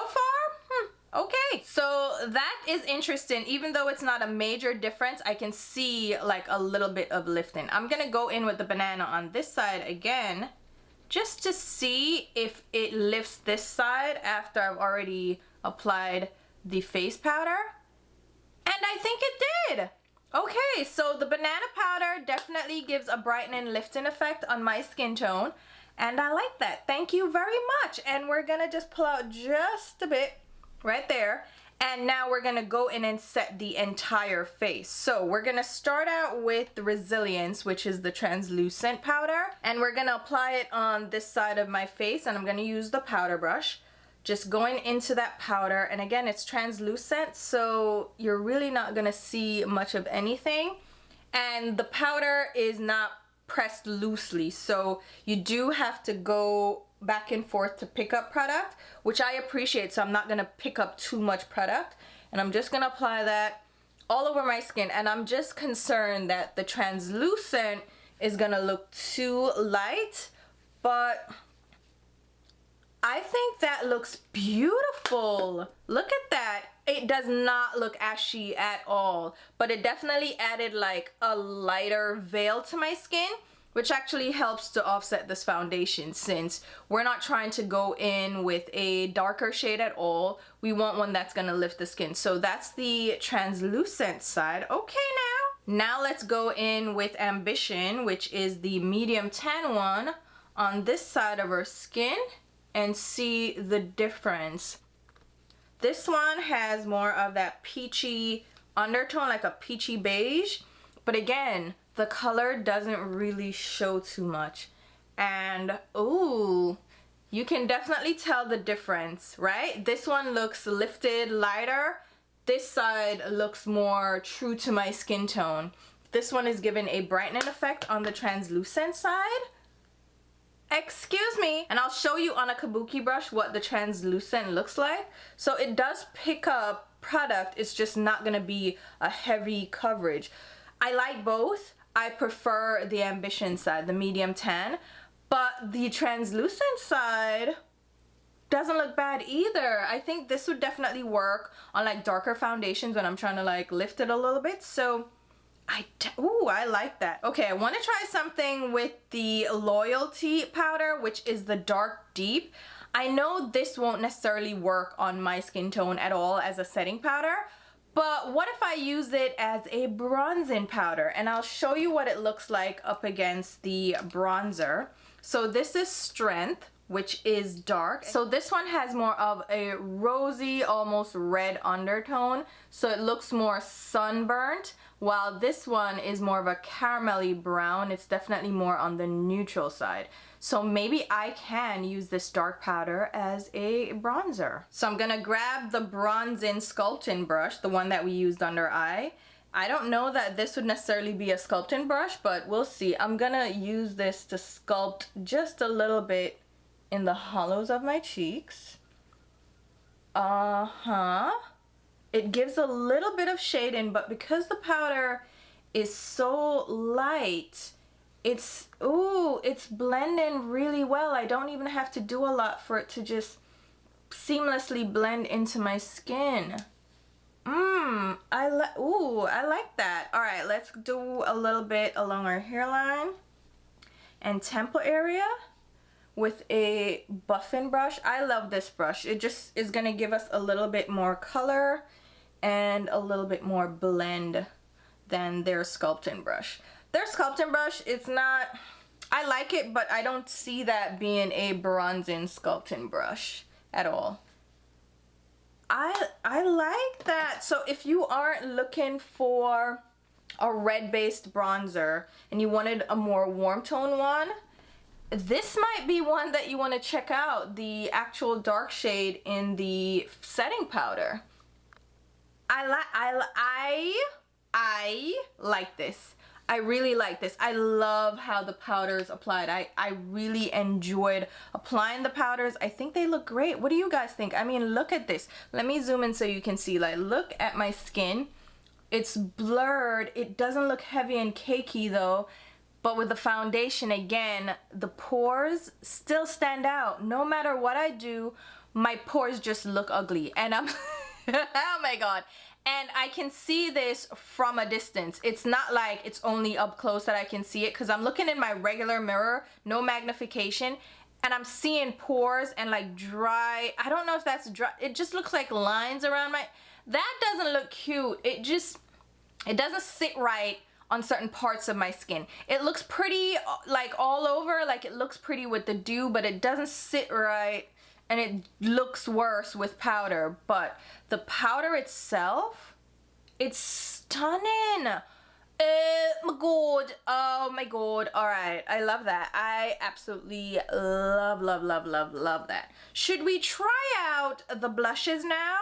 okay. So that is interesting. Even though it's not a major difference, I can see like a little bit of lifting. I'm gonna go in with the banana on this side again, just to see if it lifts this side after I've already applied the face powder. And I think it did. Okay, so the banana powder definitely gives a brightening, lifting effect on my skin tone. And I like that. Thank you very much. And we're gonna just pull out just a bit right there. And now we're gonna go in and set the entire face. So we're gonna start out with the Resilience, which is the translucent powder. And we're gonna apply it on this side of my face, and I'm gonna use the powder brush. Just going into that powder, and again, it's translucent, so you're really not gonna see much of anything. And the powder is not pressed loosely, so you do have to go back and forth to pick up product, which I appreciate, so I'm not gonna pick up too much product. And I'm just gonna apply that all over my skin, and I'm just concerned that the translucent is gonna look too light, but I think that looks beautiful. Look at that. it does not look ashy at all, but it definitely added like a lighter veil to my skin, which actually helps to offset this foundation since we're not trying to go in with a darker shade at all. We want one that's gonna lift the skin. So that's the translucent side. Okay, now let's go in with Ambition, which is the medium tan one on this side of our skin, and see the difference. This one has more of that peachy undertone, like a peachy beige, but again, the color doesn't really show too much. And ooh, you can definitely tell the difference, right? This one looks lifted, lighter. This side looks more true to my skin tone. This one is given a brightening effect on the translucent side. Excuse me. And I'll show you on a kabuki brush what the translucent looks like. So it does pick up product, it's just not gonna be a heavy coverage. I like both. I prefer the Ambition side, the medium tan, but the translucent side doesn't look bad either. I think this would definitely work on like darker foundations when I'm trying to like lift it a little bit. So I like that. Okay, I want to try something with the Loyalty powder, which is the dark deep. I know this won't necessarily work on my skin tone at all as a setting powder, but what if I use it as a bronzing powder? And I'll show you what it looks like up against the bronzer. So this is Strength, which is dark. So this one has more of a rosy, almost red undertone. So it looks more sunburnt, while this one is more of a caramelly brown. It's definitely more on the neutral side. So maybe I can use this dark powder as a bronzer. So I'm gonna grab the bronzing sculpting brush, the one that we used under eye. I don't know that this would necessarily be a sculpting brush, but we'll see. I'm gonna use this to sculpt just a little bit in the hollows of my cheeks. It gives a little bit of shading, but because the powder is so light, it's blending really well. I don't even have to do a lot for it to just seamlessly blend into my skin. I like that. All right, let's do a little bit along our hairline and temple area with a buffing brush. I love this brush. It just is gonna give us a little bit more color and a little bit more blend than their sculpting brush. Their sculpting brush, it's not, I like it, but I don't see that being a bronzing sculpting brush at all. I like that. So if you aren't looking for a red-based bronzer and you wanted a more warm tone one, this might be one that you want to check out, the actual dark shade in the setting powder. I like this. I really like this. I love how the powders applied. I really enjoyed applying the powders. I think they look great. What do you guys think? I mean, look at this. Let me zoom in so you can see. Like, look at my skin. It's blurred. It doesn't look heavy and cakey though. But with the foundation, again, the pores still stand out. No matter what I do, my pores just look ugly. And I'm, oh my God. And I can see this from a distance. It's not like it's only up close that I can see it, because I'm looking in my regular mirror, no magnification, and I'm seeing pores and like dry, I don't know if that's dry, it just looks like lines around my, that doesn't look cute. It doesn't sit right on certain parts of my skin. It looks pretty like all over, like it looks pretty with the dew, but it doesn't sit right, and it looks worse with powder. But the powder itself, it's stunning. Oh my god. All right, I love that. I absolutely love that. Should we try out the blushes now?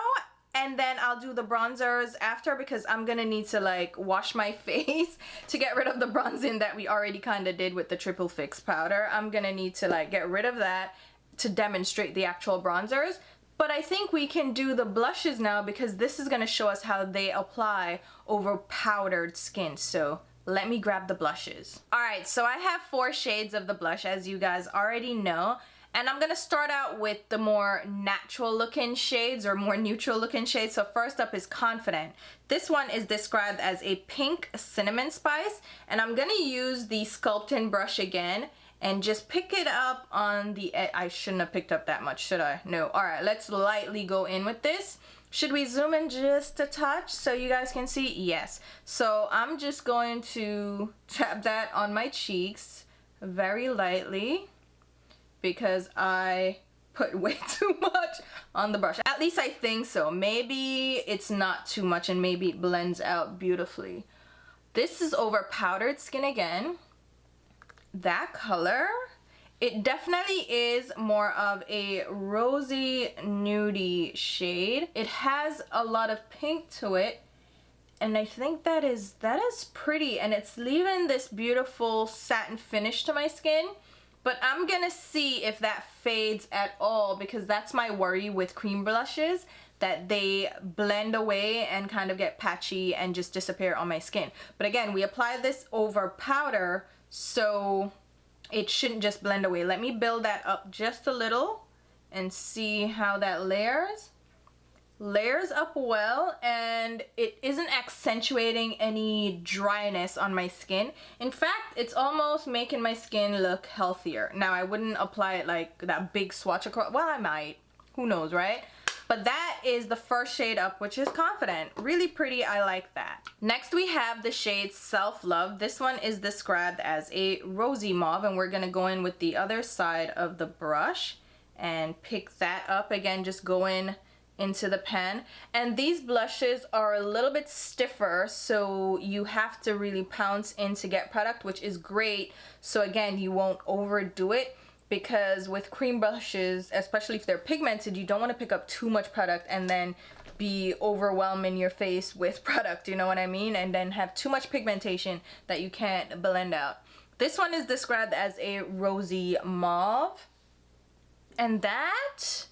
And then I'll do the bronzers after, because I'm gonna need to like wash my face to get rid of the bronzing that we already kind of did with the Triple Fix powder. I'm gonna need to like get rid of that to demonstrate the actual bronzers. But I think we can do the blushes now, because this is gonna show us how they apply over powdered skin. So let me grab the blushes. All right, so I have 4 shades of the blush, as you guys already know. And I'm gonna start out with the more natural looking shades or more neutral looking shades. So first up is Confident. This one is described as a pink cinnamon spice, and I'm gonna use the sculpting brush again and just pick it up on the edge. I shouldn't have picked up that much, should I? No. All right, let's lightly go in with this. Should we zoom in just a touch so you guys can see? Yes. So I'm just going to tap that on my cheeks very lightly because I put way too much on the brush. At least I think so. Maybe it's not too much and maybe it blends out beautifully. This is over powdered skin again. That color, it definitely is more of a rosy nudie shade. It has a lot of pink to it, and I think that is pretty, and it's leaving this beautiful satin finish to my skin. But I'm gonna see if that fades at all, because that's my worry with cream blushes, that they blend away and kind of get patchy and just disappear on my skin. But again, we apply this over powder, so it shouldn't just blend away. Let me build that up just a little and see how that layers. Layers up well, and it isn't accentuating any dryness on my skin. In fact, it's almost making my skin look healthier. Now, I wouldn't apply it like that big swatch across. Well, I might. Who knows, right? But that is the first shade up, which is Confident. Really pretty, I like that. Next we have the shade Self Love. This one is described as a rosy mauve, and we're gonna go in with the other side of the brush and pick that up. Again, just go in into the pan. And these blushes are a little bit stiffer, so you have to really pounce in to get product, which is great. So again, you won't overdo it, because with cream brushes, especially if they're pigmented, you don't want to pick up too much product and then be overwhelming your face with product, you know what I mean? And then have too much pigmentation that you can't blend out. This one is described as a rosy mauve, and that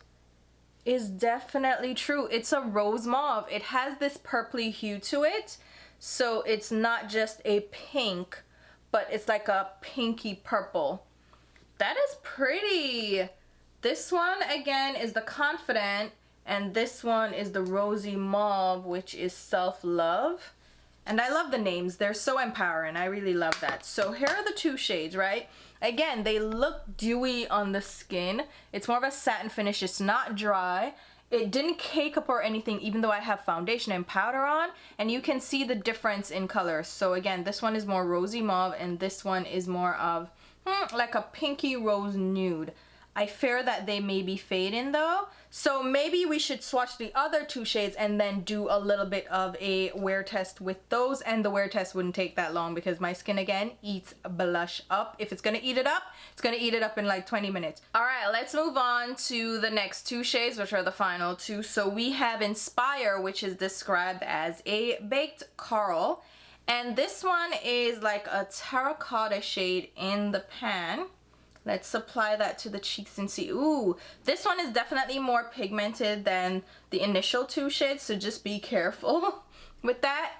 is definitely true. It's a rose mauve. It has this purpley hue to it, so it's not just a pink, but it's like a pinky purple. That is pretty. This one again is the Confident, and this one is the rosy mauve, which is Self Love. And I love the names, they're so empowering. I really love that. So here are the two shades, right? Again, they look dewy on the skin. It's more of a satin finish, it's not dry. It didn't cake up or anything, even though I have foundation and powder on, and you can see the difference in color. So again, this one is more rosy mauve, and this one is more of like a pinky rose nude. I fear that they may be fading though, so maybe we should swatch the other two shades and then do a little bit of a wear test with those, and the wear test wouldn't take that long because my skin again eats blush up. If it's gonna eat it up, it's gonna eat it up in like 20 minutes. All right, let's move on to the next two shades, which are the final two. So we have Inspire, which is described as a baked coral. And this one is like a terracotta shade in the pan. Let's apply that to the cheeks and see. Ooh, this one is definitely more pigmented than the initial two shades, so just be careful with that.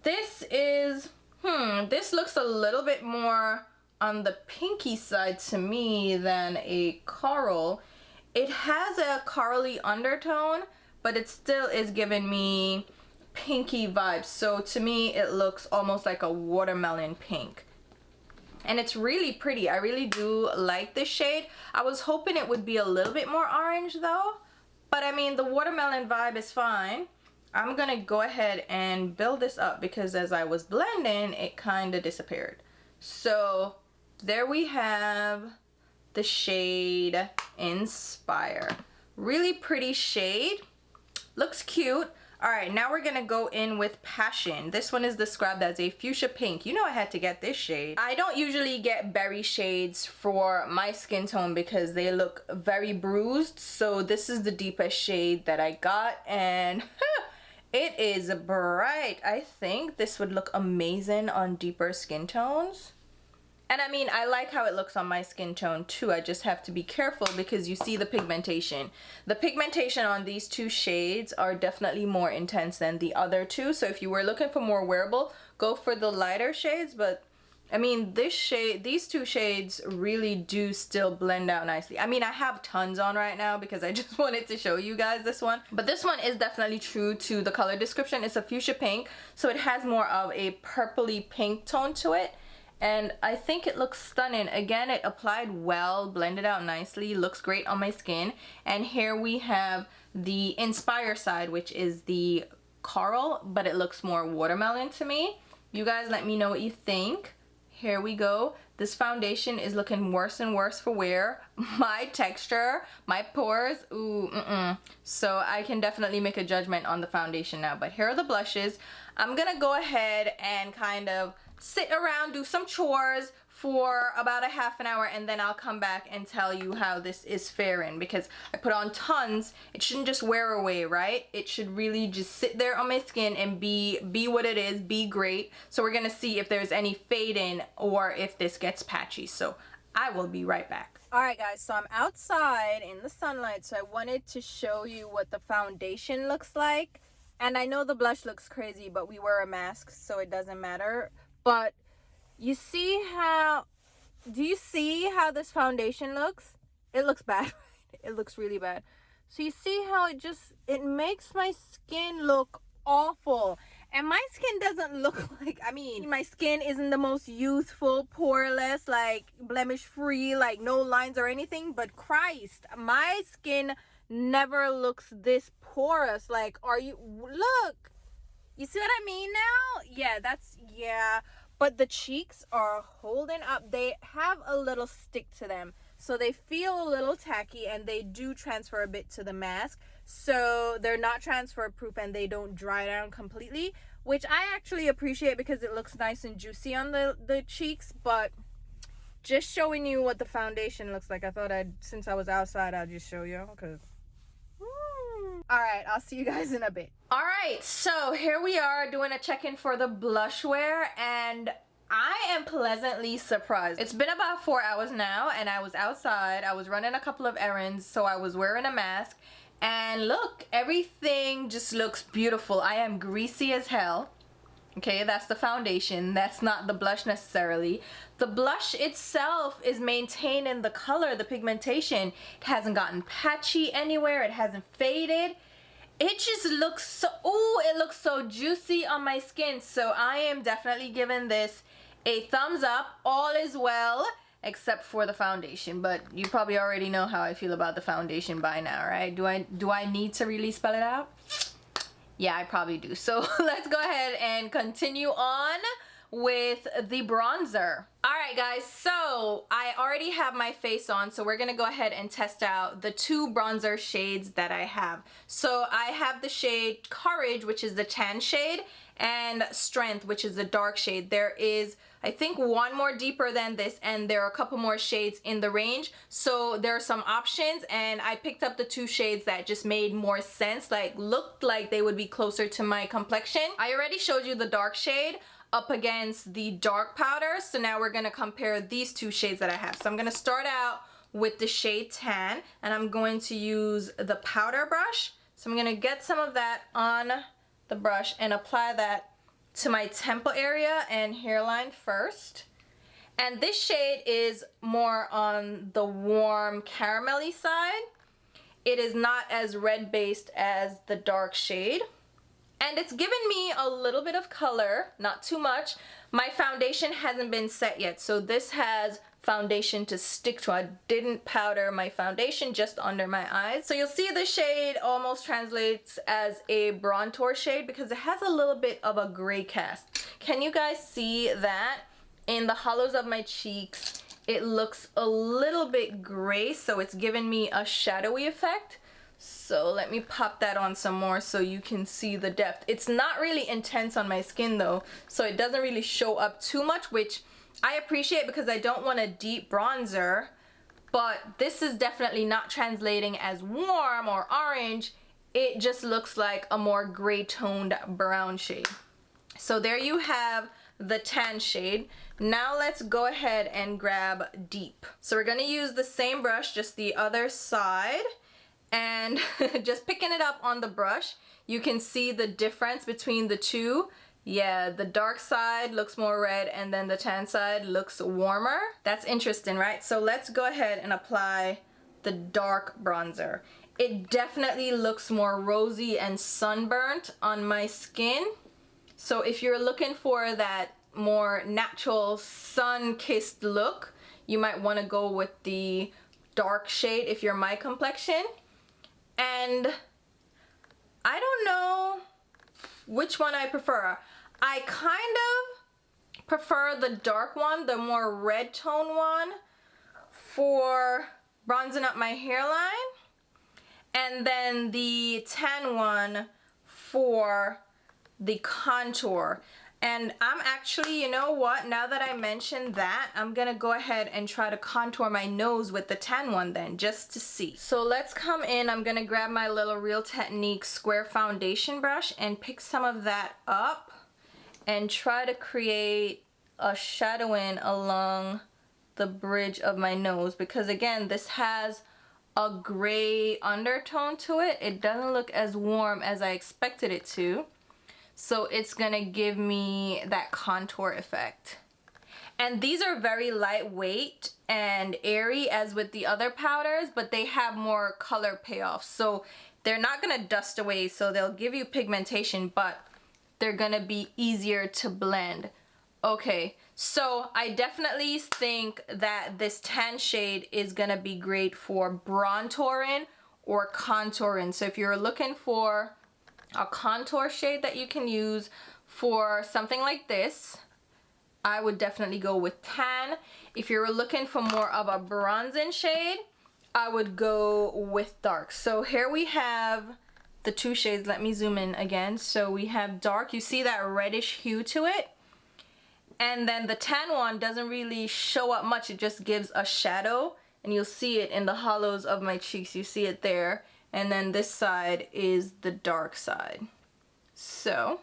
This is, this looks a little bit more on the pinky side to me than a coral. It has a corally undertone, but it still is giving me pinky vibes. So to me, it looks almost like a watermelon pink. And it's really pretty. I really do like this shade. I was hoping it would be a little bit more orange though, but I mean, the watermelon vibe is fine. I'm gonna go ahead and build this up because as I was blending, it kind of disappeared. So there we have the shade Inspire. Really pretty shade. Looks cute. Alright, now we're gonna go in with Passion. This one is described as a fuchsia pink. You know I had to get this shade. I don't usually get berry shades for my skin tone because they look very bruised. So this is the deepest shade that I got, and it is bright. I think this would look amazing on deeper skin tones. And I mean, I like how it looks on my skin tone too. I just have to be careful because you see the pigmentation. The pigmentation on these two shades are definitely more intense than the other two. So if you were looking for more wearable, go for the lighter shades. But I mean, this shade, these two shades really do still blend out nicely. I mean, I have tons on right now because I just wanted to show you guys this one. But this one is definitely true to the color description. It's a fuchsia pink, so it has more of a purpley pink tone to it. And I think it looks stunning. Again, it applied well, blended out nicely, looks great on my skin. And here we have the Inspire side, which is the coral, but it looks more watermelon to me. You guys let me know what you think. Here we go. This foundation is looking worse and worse for wear. My texture, my pores, ooh, So I can definitely make a judgment on the foundation now. But here are the blushes. I'm gonna go ahead and kind of sit around, do some chores for about a half an hour, and then I'll come back and tell you how this is faring, because I put on tons. It shouldn't just wear away, right? It should really just sit there on my skin and be what it is, be great. So we're gonna see if there's any fading or if this gets patchy. So I will be right back. Alright guys, so I'm outside in the sunlight, so I wanted to show you what the foundation looks like. And I know the blush looks crazy, but we wear a mask, so it doesn't matter. But you see how, do you see how this foundation looks? It looks bad. It looks really bad. So you see how it makes my skin look awful. And my skin doesn't look like, I mean, my skin isn't the most youthful, poreless, like blemish free, like no lines or anything. But Christ, my skin never looks this porous. Like, look, you see what I mean now? Yeah. But the cheeks are holding up. They have a little stick to them, so they feel a little tacky, and they do transfer a bit to the mask. So they're not transfer proof and they don't dry down completely, which I actually appreciate because it looks nice and juicy on the cheeks. But just showing you what the foundation looks like, I thought since I was outside, I'd just show you, because alright, I'll see you guys in a bit. Alright, so here we are doing a check-in for the blush wear, and I am pleasantly surprised. It's been about 4 hours now, and I was outside. I was running a couple of errands, so I was wearing a mask. And look, everything just looks beautiful. I am greasy as hell. Okay, that's the foundation. That's not the blush necessarily. The blush itself is maintaining the color, the pigmentation. It hasn't gotten patchy anywhere. It hasn't faded. It just looks so, ooh, it looks so juicy on my skin. So I am definitely giving this a thumbs up. All is well, except for the foundation. But you probably already know how I feel about the foundation by now, right? Do I need to really spell it out? Yeah, I probably do. So let's go ahead and continue on with the bronzer. Alright guys, so I already have my face on, so we're gonna go ahead and test out the two bronzer shades that I have. So I have the shade Courage, which is the tan shade, and Strength, which is the dark shade. There is, I think, one more deeper than this, and there are a couple more shades in the range. So there are some options, and I picked up the two shades that just made more sense, like looked like they would be closer to my complexion. I already showed you the dark shade up against the dark powder, so now we're gonna compare these two shades that I have. So I'm gonna start out with the shade Tan, and I'm going to use the powder brush. So I'm gonna get some of that on the brush and apply that to my temple area and hairline first. And this shade is more on the warm caramelly side. It is not as red based as the dark shade. And it's given me a little bit of color, not too much. My foundation hasn't been set yet, so this has foundation to stick to. I didn't powder my foundation, just under my eyes. So you'll see the shade almost translates as a bronzer shade because it has a little bit of a gray cast. Can you guys see that? In the hollows of my cheeks, it looks a little bit gray, so it's given me a shadowy effect. So let me pop that on some more so you can see the depth. It's not really intense on my skin though, so it doesn't really show up too much, which I appreciate because I don't want a deep bronzer, but this is definitely not translating as warm or orange. It just looks like a more gray toned brown shade. So there you have the tan shade. Now let's go ahead and grab Deep. So we're gonna use the same brush, just the other side. And just picking it up on the brush, you can see the difference between the two. Yeah, the dark side looks more red and then the tan side looks warmer. That's interesting, right? So let's go ahead and apply the dark bronzer. It definitely looks more rosy and sunburnt on my skin. So if you're looking for that more natural sun-kissed look, you might want to go with the dark shade if you're my complexion. And I don't know which one I prefer. I kind of prefer the dark one, the more red tone one, for bronzing up my hairline, and then the tan one for the contour. And I'm actually, you know what, now that I mentioned that, I'm gonna go ahead and try to contour my nose with the tan one then, just to see. So let's come in. I'm gonna grab my little Real Technique square foundation brush and pick some of that up and try to create a shadowing along the bridge of my nose, because again, this has a gray undertone to it. It doesn't look as warm as I expected it to. So it's gonna give me that contour effect. And these are very lightweight and airy as with the other powders, but they have more color payoff. So they're not gonna dust away, so they'll give you pigmentation, but they're gonna be easier to blend. Okay, so I definitely think that this tan shade is gonna be great for bronzing or contouring. So if you're looking for a contour shade that you can use for something like this, I would definitely go with tan. If you're looking for more of a bronzing shade, I would go with dark. So here we have the two shades. Let me zoom in again. So we have dark, you see that reddish hue to it, and then the tan one doesn't really show up much. It just gives a shadow, and you'll see it in the hollows of my cheeks. You see it there. And then this side is the dark side. So,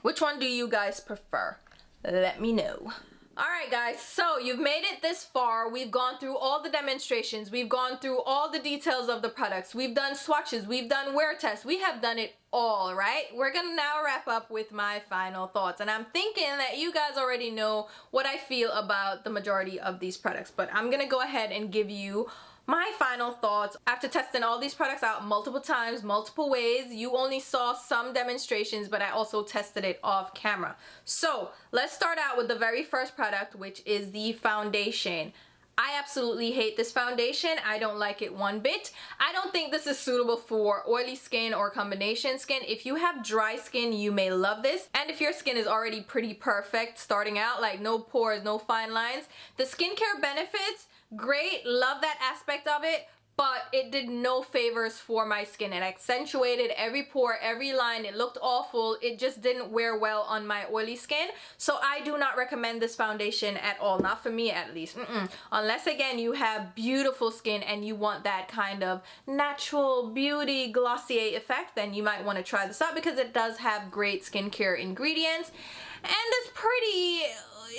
which one do you guys prefer? Let me know. Alright guys, so you've made it this far. We've gone through all the demonstrations. We've gone through all the details of the products. We've done swatches. We've done wear tests. We have done it all, right? We're gonna now wrap up with my final thoughts. And I'm thinking that you guys already know what I feel about the majority of these products. But I'm gonna go ahead and give you my final thoughts. After testing all these products out multiple times, multiple ways, you only saw some demonstrations, but I also tested it off camera. So let's start out with the very first product, which is the foundation. I absolutely hate this foundation. I don't like it one bit. I don't think this is suitable for oily skin or combination skin. If you have dry skin, you may love this. And if your skin is already pretty perfect starting out, like no pores, no fine lines, the skincare benefits, great, love that aspect of it, but it did no favors for my skin. It accentuated every pore, every line. It looked awful. It just didn't wear well on my oily skin. So I do not recommend this foundation at all. Not for me, at least. Unless, again, you have beautiful skin and you want that kind of natural beauty Glossier effect, then you might want to try this out because it does have great skincare ingredients. And it's pretty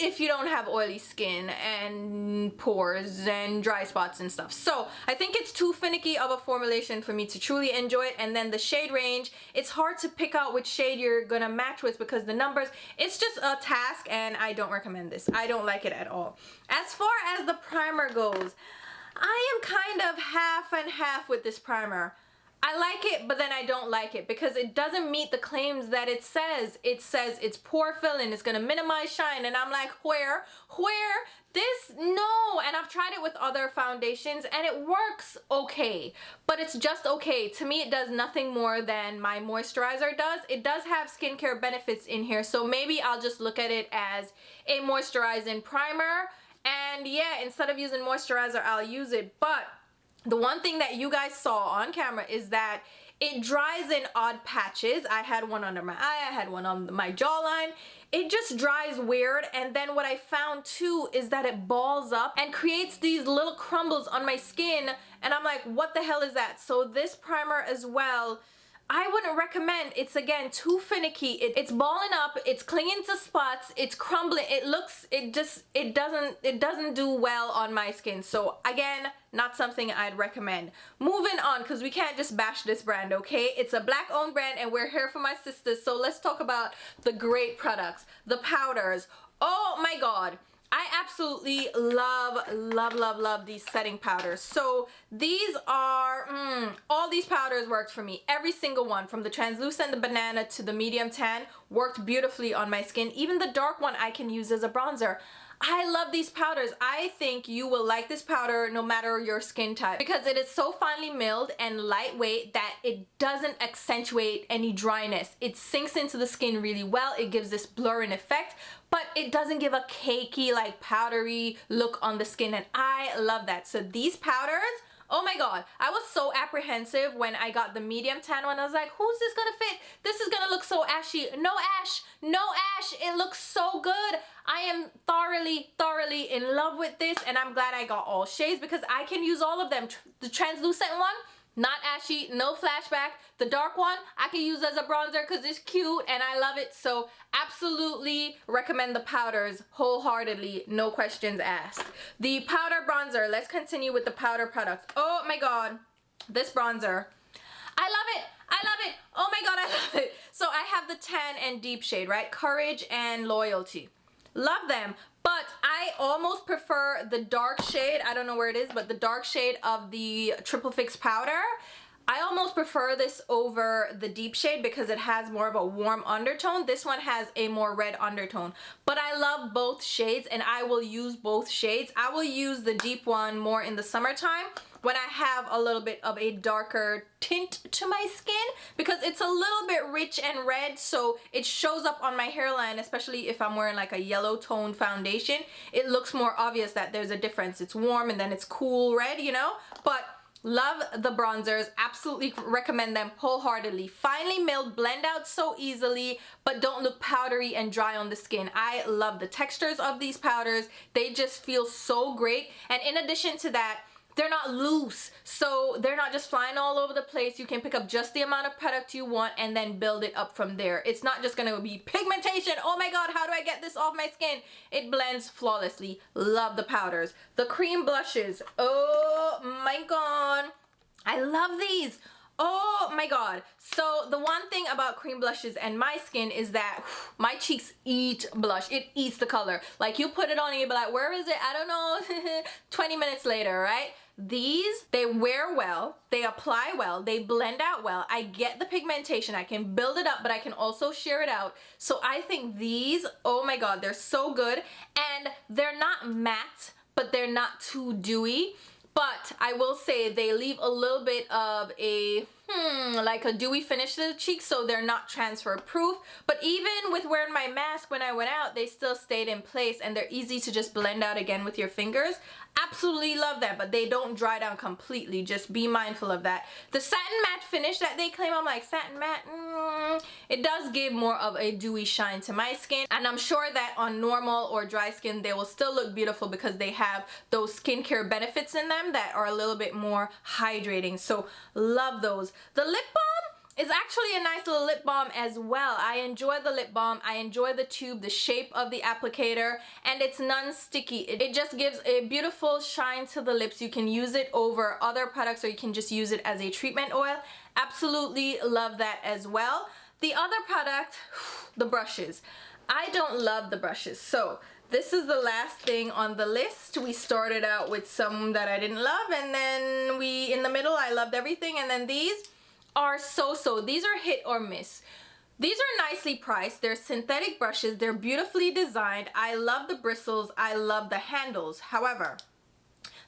if you don't have oily skin and pores and dry spots and stuff. So I think it's too finicky of a formulation for me to truly enjoy it. And then the shade range, it's hard to pick out which shade you're gonna match with because the numbers, it's just a task, and I don't recommend this. I don't like it at all. As far as the primer goes, I am kind of half and half with this primer. I like it, but then I don't like it because it doesn't meet the claims that it says. It says it's pore filling, it's gonna minimize shine, and I'm like, where? This, no. And I've tried it with other foundations and it works okay, but it's just okay. To me, it does nothing more than my moisturizer does. It does have skincare benefits in here, so maybe I'll just look at it as a moisturizing primer. And yeah, instead of using moisturizer, I'll use it. But the one thing that you guys saw on camera is that it dries in odd patches. I had one under my eye, I had one on my jawline. It just dries weird, and then what I found too is that it balls up and creates these little crumbles on my skin, and I'm like, what the hell is that? So this primer as well, I wouldn't recommend. It's again too finicky. It's balling up, it's clinging to spots, it's crumbling. It doesn't do well on my skin. So again, not something I'd recommend. Moving on, because we can't just bash this brand, okay? It's a black owned brand and we're here for my sisters. So let's talk about the great products, the powders. Oh my God. I absolutely love these setting powders. So these are, all these powders worked for me. Every single one, from the translucent, the banana, to the medium tan, worked beautifully on my skin. Even the dark one I can use as a bronzer. I love these powders. I think you will like this powder no matter your skin type, because it is so finely milled and lightweight that it doesn't accentuate any dryness. It sinks into the skin really well. It gives this blurring effect, but it doesn't give a cakey, like powdery look on the skin, and I love that. So these powders, oh my God, I was so apprehensive when I got the medium tan one. I was like, who's this gonna fit? This is gonna look so ashy. No ash, no ash. It looks so good. I am thoroughly in love with this, and I'm glad I got all shades because I can use all of them. The translucent one, not ashy, no flashback. The dark one, I can use as a bronzer because it's cute and I love it. So absolutely recommend the powders wholeheartedly, no questions asked. The powder bronzer, let's continue with the powder products. Oh my God, this bronzer, I love it. I love it. Oh my God, I love it. So I have the tan and deep shade, right? Courage and Loyalty. Love them, but I almost prefer the dark shade. I don't know where it is, but the dark shade of the Triple Fix powder. I almost prefer this over the deep shade because it has more of a warm undertone. This one has a more red undertone, but I love both shades and I will use both shades. I will use the deep one more in the summertime when I have a little bit of a darker tint to my skin, because it's a little bit rich and red, so it shows up on my hairline, especially if I'm wearing like a yellow toned foundation. It looks more obvious that there's a difference. It's warm and then it's cool red, you know? But love the bronzers, absolutely recommend them wholeheartedly. Finely milled, blend out so easily, but don't look powdery and dry on the skin. I love the textures of these powders. They just feel so great. And in addition to that, they're not loose, so they're not just flying all over the place. You can pick up just the amount of product you want and then build it up from there. It's not just gonna be pigmentation. Oh my God, how do I get this off my skin? It blends flawlessly. Love the powders. The cream blushes, oh my God, I love these. Oh my God. So the one thing about cream blushes and my skin is that my cheeks eat blush. It eats the color. Like, you put it on and you'll be like, where is it? I don't know. 20 minutes later, right? These, they wear well, they apply well, they blend out well. I get the pigmentation. I can build it up, but I can also sheer it out. So I think these, oh my God, they're so good. And they're not matte, but they're not too dewy. But I will say they leave a little bit of a like a dewy finish to the cheeks, so they're not transfer proof. But even with wearing my mask when I went out, they still stayed in place and they're easy to just blend out again with your fingers. Absolutely love that, but they don't dry down completely. Just be mindful of that. The satin matte finish that they claim, I'm like, satin matte, it does give more of a dewy shine to my skin, and I'm sure that on normal or dry skin they will still look beautiful because they have those skincare benefits in them that are a little bit more hydrating. So love those. The lip balm is actually a nice little lip balm as well. I enjoy the lip balm. I enjoy the tube, the shape of the applicator, and it's non-sticky. It just gives a beautiful shine to the lips. You can use it over other products, or you can just use it as a treatment oil. Absolutely love that as well. The other product, the brushes. I don't love the brushes. So this is the last thing on the list. We started out with some that I didn't love, and then in the middle, I loved everything, and then these are so-so. These are hit or miss. These are nicely priced. They're synthetic brushes. They're beautifully designed. I love the bristles. I love the handles. However,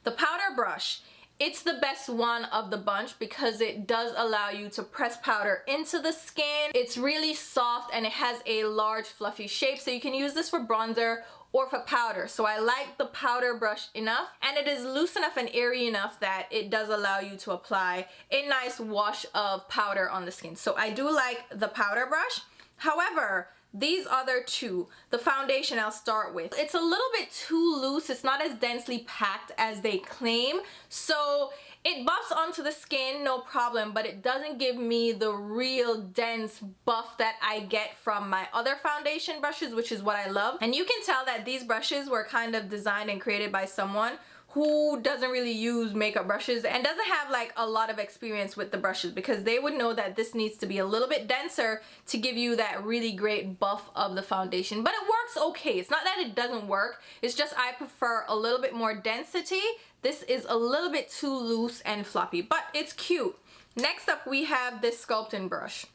the powder brush, it's the best one of the bunch because it does allow you to press powder into the skin. It's really soft and it has a large fluffy shape, so you can use this for bronzer or for powder. So I like the powder brush enough, and it is loose enough and airy enough that it does allow you to apply a nice wash of powder on the skin. So I do like the powder brush. However, these other two, the foundation I'll start with, it's a little bit too loose. It's not as densely packed as they claim. So It buffs onto the skin, no problem, but it doesn't give me the real dense buff that I get from my other foundation brushes, which is what I love. And you can tell that these brushes were kind of designed and created by someone who doesn't really use makeup brushes and doesn't have like a lot of experience with the brushes, because they would know that this needs to be a little bit denser to give you that really great buff of the foundation. But it works okay. It's not that it doesn't work, it's just I prefer a little bit more density. This is a little bit too loose and floppy, but it's cute. Next up we have this sculpting brush.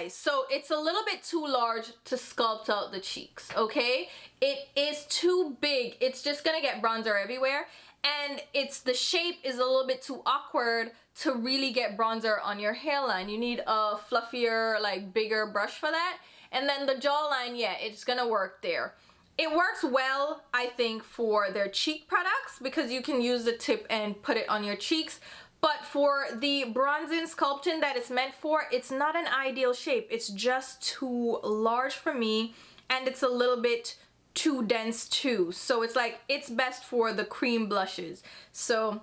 So it's a little bit too large to sculpt out the cheeks, okay? It is too big. It's just gonna get bronzer everywhere, and the shape is a little bit too awkward to really get bronzer on your hairline. You need a fluffier, like bigger brush for that. And then the jawline, yeah, it's gonna work there. It works well, I think, for their cheek products because you can use the tip and put it on your cheeks. But for the bronzing sculpting that it's meant for, it's not an ideal shape. It's just too large for me, and it's a little bit too dense too. So it's like, it's best for the cream blushes. So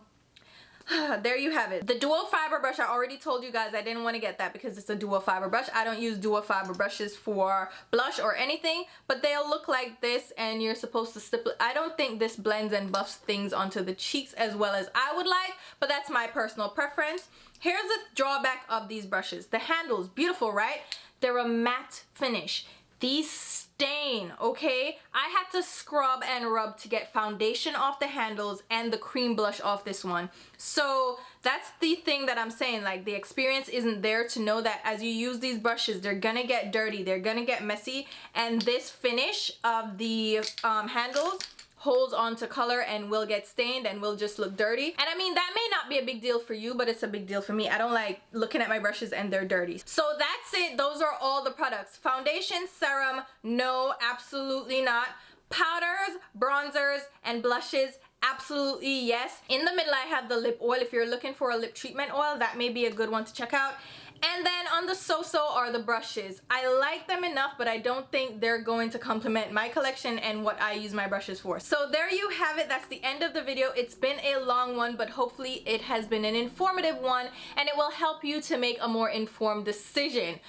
there you have it. The dual fiber brush, I already told you guys I didn't want to get that because it's a dual fiber brush. I don't use dual fiber brushes for blush or anything, but they'll look like this and you're supposed to stipple. I don't think this blends and buffs things onto the cheeks as well as I would like, but that's my personal preference. Here's the drawback of these brushes. The handles, beautiful, right? They're a matte finish. These stain, okay? I had to scrub and rub to get foundation off the handles and the cream blush off this one. So that's the thing that I'm saying, like the experience isn't there to know that as you use these brushes, they're gonna get dirty, they're gonna get messy, and this finish of the handles holds on to color and will get stained and will just look dirty. And I mean, that may not be a big deal for you, but it's a big deal for me. I don't like looking at my brushes and they're dirty. So that's it. Those are all the products. Foundation, serum, no, absolutely not. Powders, bronzers, and blushes, absolutely yes. In the middle I have the lip oil. If you're looking for a lip treatment oil, that may be a good one to check out. And then on the so-so are the brushes. I like them enough, but I don't think they're going to complement my collection and what I use my brushes for. So there you have it. That's the end of the video. It's been a long one, but hopefully it has been an informative one and it will help you to make a more informed decision.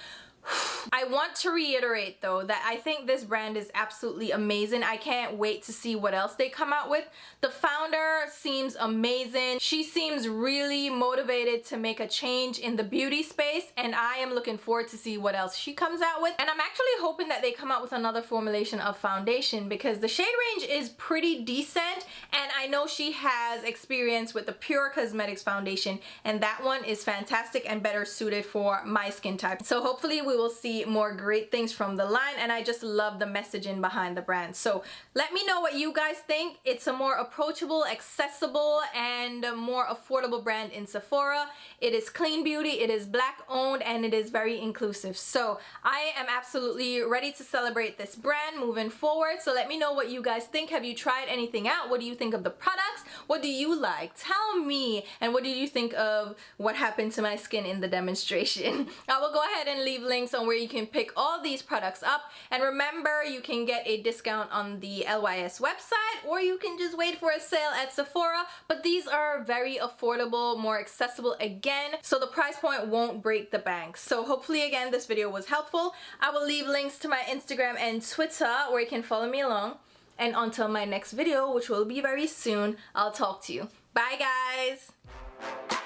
I want to reiterate though that I think this brand is absolutely amazing. I can't wait to see what else they come out with. The founder seems amazing. She seems really motivated to make a change in the beauty space, and I am looking forward to see what else she comes out with. And I'm actually hoping that they come out with another formulation of foundation because the shade range is pretty decent, and I know she has experience with the Pure Cosmetics foundation, and that one is fantastic and better suited for my skin type. So hopefully we will see more great things from the line, and I just love the messaging behind the brand. So let me know what you guys think. It's a more approachable, accessible, and more affordable brand in Sephora. It is clean beauty, it is Black owned, and it is very inclusive. So I am absolutely ready to celebrate this brand moving forward. So let me know what you guys think. Have you tried anything out? What do you think of the products? What do you like? Tell me. And what did you think of what happened to my skin in the demonstration? I will go ahead and leave links on where you can pick all these products up, and remember, you can get a discount on the LYS website, or you can just wait for a sale at Sephora. But these are very affordable, more accessible again, so the price point won't break the bank. So hopefully again this video was helpful. I will leave links to my Instagram and Twitter where you can follow me along, and until my next video, which will be very soon, I'll talk to you. Bye guys.